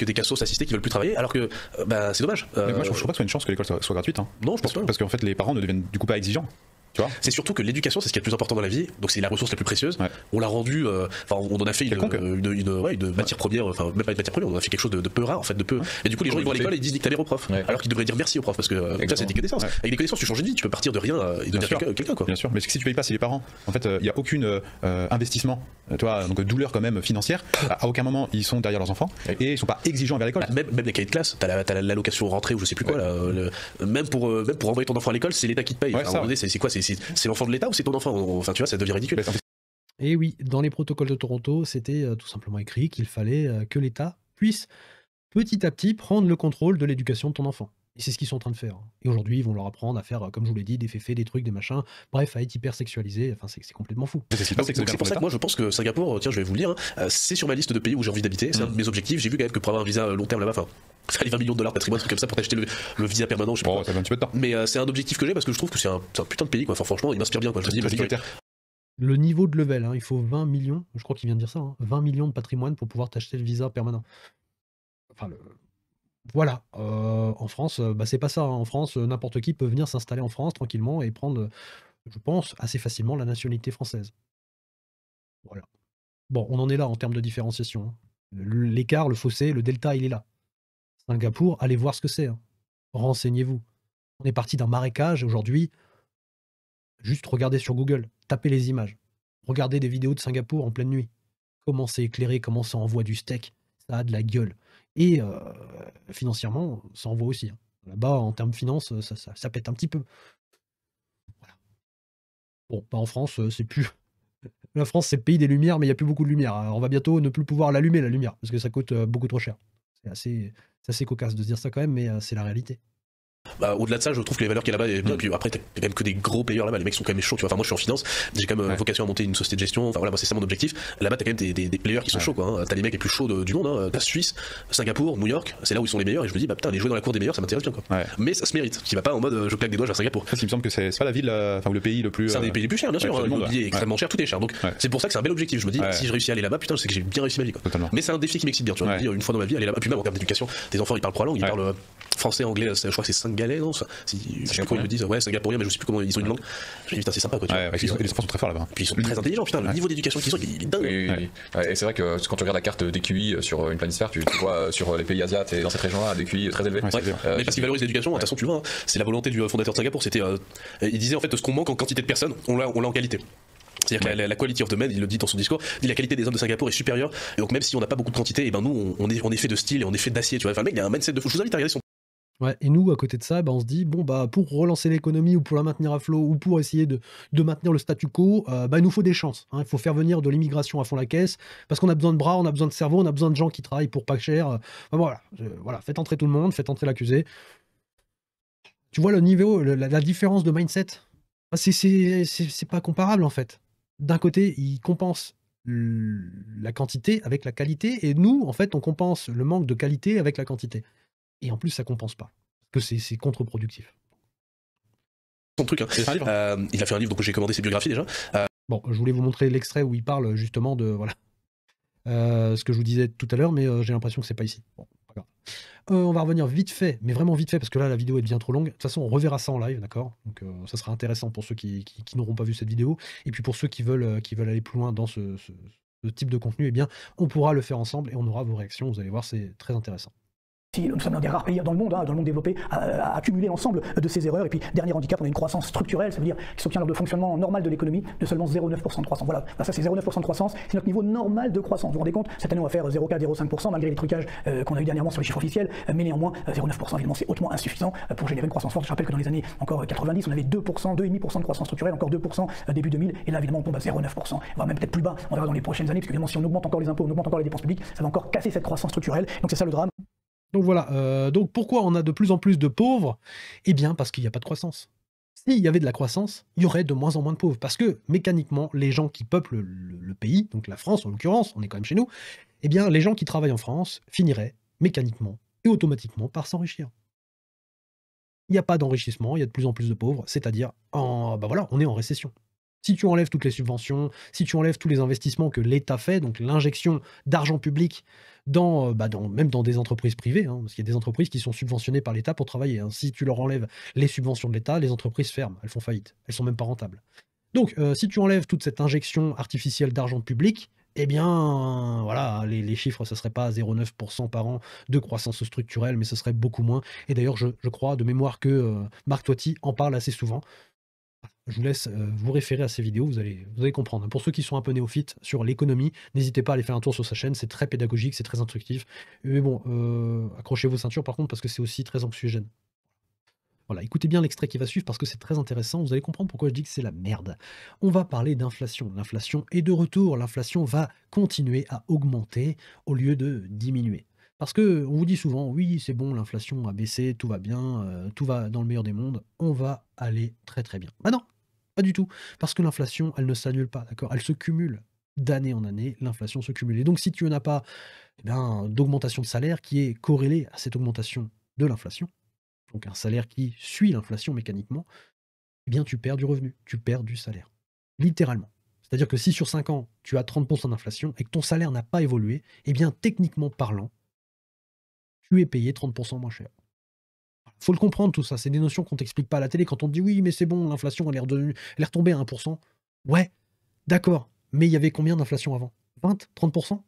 des cassos assistés qui veulent plus travailler, alors que bah, c'est dommage. Mais moi, je trouve pas que ce soit une chance que l'école soit gratuite. Hein. Non, je pense pas. Parce qu'en fait, les parents ne deviennent du coup pas exigeants. Tu vois, c'est surtout que l'éducation, c'est ce qui est le plus important dans la vie, donc c'est la ressource la plus précieuse. On l'a rendue, enfin, on en a fait une matière première, enfin, même pas une matière première, on en a fait quelque chose de peu rare, en fait, de peu. Et du coup, les gens ils vont à l'école et ils disent nique ta mère au prof, alors qu'ils devraient dire merci au prof, parce que ça, c'est des connaissances. Avec des connaissances, tu changes de vie, tu peux partir de rien et devenir quelqu'un, quoi. Bien sûr, mais si tu payes pas, c'est les parents. En fait, il y a aucune investissement, tu vois, donc douleur quand même financière. À aucun moment, ils sont derrière leurs enfants et ils sont pas exigeants envers l'école. Même les cahiers de classe, t'as l'allocation rentrée ou je sais plus quoi, là, même pour envoyer ton enfant à l'école, c'est l'État qui te paye. C'est quoi, c'est l'enfant de l'État ou c'est ton enfant? Enfin, tu vois, ça devient ridicule. Et oui, dans les protocoles de Toronto, c'était tout simplement écrit qu'il fallait que l'État puisse petit à petit prendre le contrôle de l'éducation de ton enfant. Et c'est ce qu'ils sont en train de faire. Et aujourd'hui, ils vont leur apprendre à faire, comme je vous l'ai dit, des féfés, des trucs, des machins. Bref, à être hyper sexualisé. Enfin, c'est complètement fou. C'est pour ça que moi, je pense que Singapour, tiens, je vais vous le dire, c'est sur ma liste de pays où j'ai envie d'habiter. C'est un de mes objectifs. J'ai vu quand même que pour avoir un visa long terme là-bas, enfin, il fallait 20 millions de dollars patrimoine, truc comme ça pour t'acheter le visa permanent. Je sais pas. Ça fait un petit peu de temps. Mais c'est un objectif que j'ai parce que je trouve que c'est un putain de pays, quoi. Enfin, franchement, il m'inspire bien, quoi. Je me dis, le niveau de level, hein, il faut 20 millions, je crois qu'il vient de dire ça, hein, 20 millions de patrimoine pour pouvoir t'acheter le visa permanent. Enfin, voilà. En France, bah, c'est pas ça. Hein. En France, n'importe qui peut venir s'installer en France tranquillement et prendre, je pense, assez facilement la nationalité française. Voilà. Bon, on en est là en termes de différenciation. Hein. L'écart, le fossé, le delta, il est là. Singapour, allez voir ce que c'est. Hein. Renseignez-vous. On est parti d'un marécage aujourd'hui. Juste regardez sur Google, tapez les images. Regardez des vidéos de Singapour en pleine nuit. Comment c'est éclairé, comment ça envoie du steak. Ça a de la gueule. Et financièrement, ça envoie aussi. Hein. Là-bas, en termes de finances, ça pète un petit peu. Voilà. Bon, bah en France, c'est plus... La France, c'est le pays des lumières, mais il n'y a plus beaucoup de lumière. Alors, on va bientôt ne plus pouvoir l'allumer, la lumière, parce que ça coûte beaucoup trop cher. C'est assez cocasse de se dire ça quand même, mais c'est la réalité. Bah, au-delà de ça, je trouve que les valeurs qu'il y a là-bas, et puis après, t'as quand même que des gros players là-bas, les mecs sont quand même chauds, tu vois. Enfin, moi, je suis en finance, j'ai quand même vocation à monter une société de gestion, enfin voilà, moi, c'est ça mon objectif. Là-bas, t'as quand même des players qui sont chauds, quoi. Hein. T'as les mecs les plus chauds du monde, hein. T'as Suisse, Singapour, New York, c'est là où ils sont les meilleurs, et je me dis, bah putain, aller jouer dans la cour des meilleurs, ça m'intéresse bien, quoi. Mais ça se mérite, qui va pas en mode je claque des doigts, je vais à Singapour. Il me semble que c'est pas la ville, enfin, le pays le plus. C'est un des pays les plus chers, bien sûr. L'immobilier est extrêmement cher, tout est cher. Donc, c'est pour ça que c'est un bel objectif. Je me dis, si je réussis à aller là-bas, putain, je sais que j'ai bien réussi ma vie, quoi. Mais c'est un défi qui m'excite bien, tu vois. Une fois dans ma vie, aller là-bas, puis même en termes d'éducation, tes enfants, ils parlent 3 langues, ils parlent français, anglais, je crois que c'est singalais, non? Je sais plus comment ils le disent, singapourien, mais je sais plus comment ils ont une langue. Je me dis, putain, c'est sympa, quoi. Les enfants sont très forts là-bas. Puis ils sont très intelligents, putain, le niveau d'éducation qu'ils ont, il est dingue. Et c'est vrai que quand tu regardes la carte des QI sur une planisphère, tu vois sur les pays asiatiques et dans cette région-là, des QI très élevés. Mais parce qu'ils valorisent l'éducation, de toute façon, tu le vois, c'est la volonté du fondateur de Singapour. C'était, il disait en fait, ce qu'on manque en quantité de personnes, on l'a en qualité. C'est-à-dire que la quality of the man, il le dit dans son discours, il dit la qualité des hommes de Singapour est supérieure, et donc même si on n'a pas beaucoup de quantité, et ben nous, on est fait de style et on est fait d'acier, tu vois. Enfin, le mec, il a un mindset de fou. Je vous invite à regarder son. Ouais, et nous, à côté de ça, bah, on se dit, bon, bah, pour relancer l'économie ou pour la maintenir à flot ou pour essayer de maintenir le statu quo, bah, il nous faut des chances. Hein. Il faut faire venir de l'immigration à fond la caisse parce qu'on a besoin de bras, on a besoin de cerveau, on a besoin de gens qui travaillent pour pas cher. Voilà, faites entrer tout le monde, faites entrer l'accusé. Tu vois le niveau, la différence de mindset, c'est pas comparable en fait. D'un côté, ils compensent la quantité avec la qualité et nous, en fait, on compense le manque de qualité avec la quantité. Et en plus, ça compense pas. Parce que c'est contre-productif. Son truc, hein. Il a fait un livre, donc j'ai commandé ses biographies déjà. Bon, je voulais vous montrer l'extrait où il parle justement de ce que je vous disais tout à l'heure, mais j'ai l'impression que c'est pas ici. Bon, pas grave. On va revenir vite fait, mais vraiment vite fait, parce que là, la vidéo est bien trop longue. De toute façon, on reverra ça en live, d'accord? Donc, ça sera intéressant pour ceux qui n'auront pas vu cette vidéo. Et puis pour ceux qui veulent aller plus loin dans ce type de contenu, eh bien, on pourra le faire ensemble et on aura vos réactions. Vous allez voir, c'est très intéressant. si nous sommes l'un des rares pays dans le monde développé, à accumuler l'ensemble de ces erreurs. Et puis, dernier handicap, on a une croissance structurelle, ça veut dire qui s'obtient lors de fonctionnement normal de l'économie de seulement 0,9% de croissance. Voilà, ça c'est 0,9% de croissance, c'est notre niveau normal de croissance. Vous vous rendez compte? Cette année, on va faire 0,4, 0,5% malgré les trucages qu'on a eu dernièrement sur les chiffres officiels, mais néanmoins, 0,9%, évidemment, c'est hautement insuffisant pour générer une croissance forte. Je rappelle que dans les années encore 90, on avait 2%, 2,5% de croissance structurelle, encore 2% début 2000, et là, évidemment, on tombe à 0,9%. On va même peut-être plus bas, on verra dans les prochaines années, parce que évidemment, si on augmente encore les impôts, on augmente encore les dépenses publiques, ça va encore casser cette croissance structurelle. Donc c'est ça le drame. Donc voilà, donc pourquoi on a de plus en plus de pauvres? Eh bien parce qu'il n'y a pas de croissance. S'il y avait de la croissance, il y aurait de moins en moins de pauvres. Parce que mécaniquement, les gens qui peuplent le pays, donc la France en l'occurrence, on est quand même chez nous, eh bien les gens qui travaillent en France finiraient mécaniquement et automatiquement par s'enrichir. Il n'y a pas d'enrichissement, il y a de plus en plus de pauvres, c'est-à-dire, voilà, on est en récession. Si tu enlèves toutes les subventions, si tu enlèves tous les investissements que l'État fait, donc l'injection d'argent public même dans des entreprises privées, parce qu'il y a des entreprises qui sont subventionnées par l'État pour travailler. Si tu leur enlèves les subventions de l'État, les entreprises ferment, elles font faillite, elles sont même pas rentables. Donc, si tu enlèves toute cette injection artificielle d'argent public, eh bien, voilà, les chiffres, ça serait pas 0,9% par an de croissance structurelle, mais ce serait beaucoup moins. Et d'ailleurs, je crois de mémoire que Marc Toiti en parle assez souvent. Je vous laisse vous référer à ces vidéos, vous allez comprendre. Pour ceux qui sont un peu néophytes sur l'économie, n'hésitez pas à aller faire un tour sur sa chaîne, c'est très pédagogique, c'est très instructif. Mais bon, accrochez vos ceintures par contre, parce que c'est aussi très anxiogène. Voilà, écoutez bien l'extrait qui va suivre parce que c'est très intéressant, vous allez comprendre pourquoi je dis que c'est la merde. On va parler d'inflation. L'inflation est de retour, l'inflation va continuer à augmenter au lieu de diminuer. Parce que on vous dit souvent, oui, c'est bon, l'inflation a baissé, tout va bien, tout va dans le meilleur des mondes, on va aller très très bien. Bah non, pas du tout. Parce que l'inflation, elle ne s'annule pas, d'accord? Elle se cumule. D'année en année, l'inflation se cumule. Et donc, si tu n'as pas d'augmentation de salaire qui est corrélée à cette augmentation de l'inflation, donc un salaire qui suit l'inflation mécaniquement, eh bien, tu perds du revenu, tu perds du salaire. Littéralement. C'est-à-dire que si sur 5 ans, tu as 30% d'inflation et que ton salaire n'a pas évolué, eh bien, techniquement parlant, tu es payé 30% moins cher. Faut le comprendre tout ça, c'est des notions qu'on t'explique pas à la télé quand on te dit oui mais c'est bon, l'inflation elle est retombée à 1%. Ouais, d'accord, mais il y avait combien d'inflation avant? 20, 30%?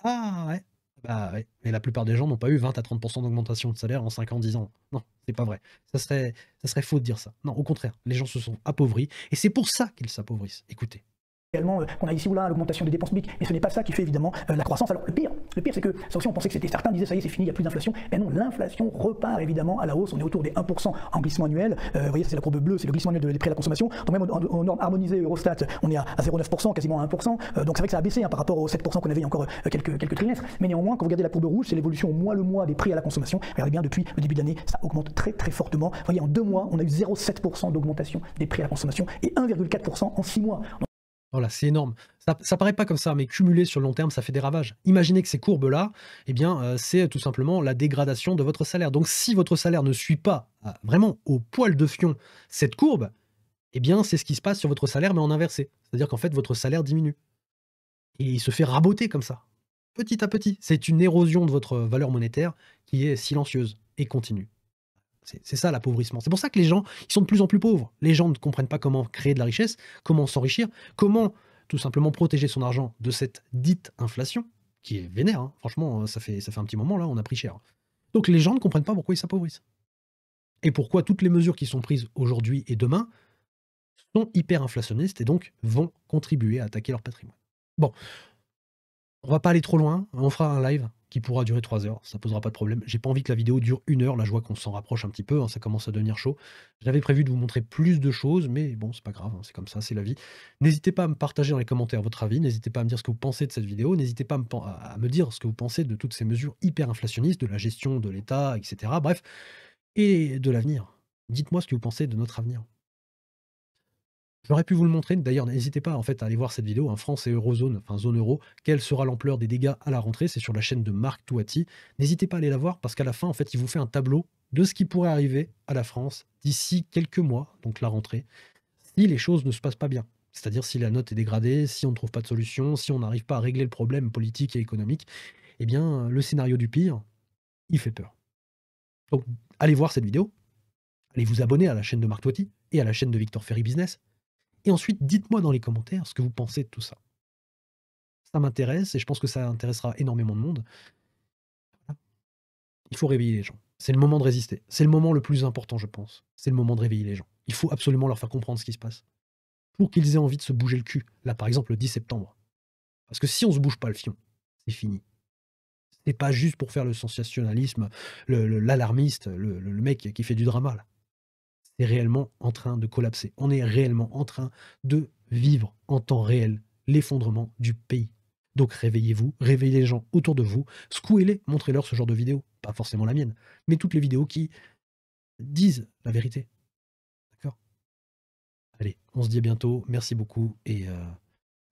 Ah ouais, bah ouais, mais la plupart des gens n'ont pas eu 20 à 30% d'augmentation de salaire en 5 ans, 10 ans. Non, c'est pas vrai. Ça serait faux de dire ça. Non, au contraire, les gens se sont appauvris et c'est pour ça qu'ils s'appauvrissent. Écoutez. Qu'on a ici ou là l'augmentation des dépenses publiques, mais ce n'est pas ça qui fait évidemment la croissance. Alors le pire c'est que ça aussi on pensait que c'était certain, disaient ça y est c'est fini, il n'y a plus d'inflation, mais non, l'inflation repart évidemment à la hausse, on est autour des 1% en glissement annuel, vous voyez c'est la courbe bleue, c'est le glissement annuel des prix à la consommation, donc même aux normes harmonisées Eurostat, on est à 0,9%, quasiment à 1%, donc c'est vrai que ça a baissé par rapport aux 7% qu'on avait il y a encore quelques trimestres, mais néanmoins quand vous regardez la courbe rouge, c'est l'évolution au mois le mois des prix à la consommation, regardez bien depuis le début d'année, ça augmente très très fortement, vous voyez en 2 mois on a eu 0,7% d'augmentation des prix à la consommation et 1,4% en 6 mois. Voilà, c'est énorme. Ça paraît pas comme ça, mais cumulé sur le long terme, ça fait des ravages. Imaginez que ces courbes-là, eh bien, c'est tout simplement la dégradation de votre salaire. Donc, si votre salaire ne suit pas vraiment au poil de fion cette courbe, eh bien, c'est ce qui se passe sur votre salaire, mais en inversé. C'est-à-dire qu'en fait, votre salaire diminue. Et il se fait raboter comme ça, petit à petit. C'est une érosion de votre valeur monétaire qui est silencieuse et continue. C'est ça l'appauvrissement. C'est pour ça que les gens, ils sont de plus en plus pauvres. Les gens ne comprennent pas comment créer de la richesse, comment s'enrichir, comment tout simplement protéger son argent de cette dite inflation, qui est vénère. Hein. Franchement, ça fait un petit moment, là, on a pris cher. Donc les gens ne comprennent pas pourquoi ils s'appauvrissent. Et pourquoi toutes les mesures qui sont prises aujourd'hui et demain sont hyper inflationnistes et donc vont contribuer à attaquer leur patrimoine. Bon, on va pas aller trop loin, on fera un live qui pourra durer 3 heures, ça posera pas de problème. J'ai pas envie que la vidéo dure 1 heure, là je vois qu'on s'en rapproche un petit peu, ça commence à devenir chaud. J'avais prévu de vous montrer plus de choses, mais bon, c'est pas grave, c'est comme ça, c'est la vie. N'hésitez pas à me partager dans les commentaires votre avis, n'hésitez pas à me dire ce que vous pensez de cette vidéo, n'hésitez pas à me dire ce que vous pensez de toutes ces mesures hyper inflationnistes, de la gestion de l'État, etc. Bref, et de l'avenir. Dites-moi ce que vous pensez de notre avenir. J'aurais pu vous le montrer, d'ailleurs n'hésitez pas en fait à aller voir cette vidéo, France et Eurozone, enfin zone euro, quelle sera l'ampleur des dégâts à la rentrée, c'est sur la chaîne de Marc Toiti. N'hésitez pas à aller la voir parce qu'à la fin en fait il vous fait un tableau de ce qui pourrait arriver à la France d'ici quelques mois, donc la rentrée, si les choses ne se passent pas bien. C'est-à-dire si la note est dégradée, si on ne trouve pas de solution, si on n'arrive pas à régler le problème politique et économique, eh bien le scénario du pire, il fait peur. Donc allez voir cette vidéo, allez vous abonner à la chaîne de Marc Toiti et à la chaîne de Victor Ferry Business. Et ensuite, dites-moi dans les commentaires ce que vous pensez de tout ça. Ça m'intéresse et je pense que ça intéressera énormément de monde. Il faut réveiller les gens. C'est le moment de résister. C'est le moment le plus important, je pense. C'est le moment de réveiller les gens. Il faut absolument leur faire comprendre ce qui se passe. Pour qu'ils aient envie de se bouger le cul. Là, par exemple, le 10 septembre. Parce que si on se bouge pas le fion, c'est fini. C'est pas juste pour faire le sensationnalisme, l'alarmiste, le mec qui fait du drama, là. C'est réellement en train de collapser. On est réellement en train de vivre en temps réel l'effondrement du pays. Donc réveillez-vous, réveillez les gens autour de vous, secouez-les, montrez-leur ce genre de vidéos. Pas forcément la mienne, mais toutes les vidéos qui disent la vérité. D'accord? Allez, on se dit à bientôt, merci beaucoup, et à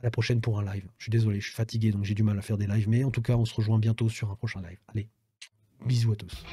la prochaine pour un live. Je suis désolé, je suis fatigué, donc j'ai du mal à faire des lives, mais en tout cas, on se rejoint bientôt sur un prochain live. Allez, bisous à tous.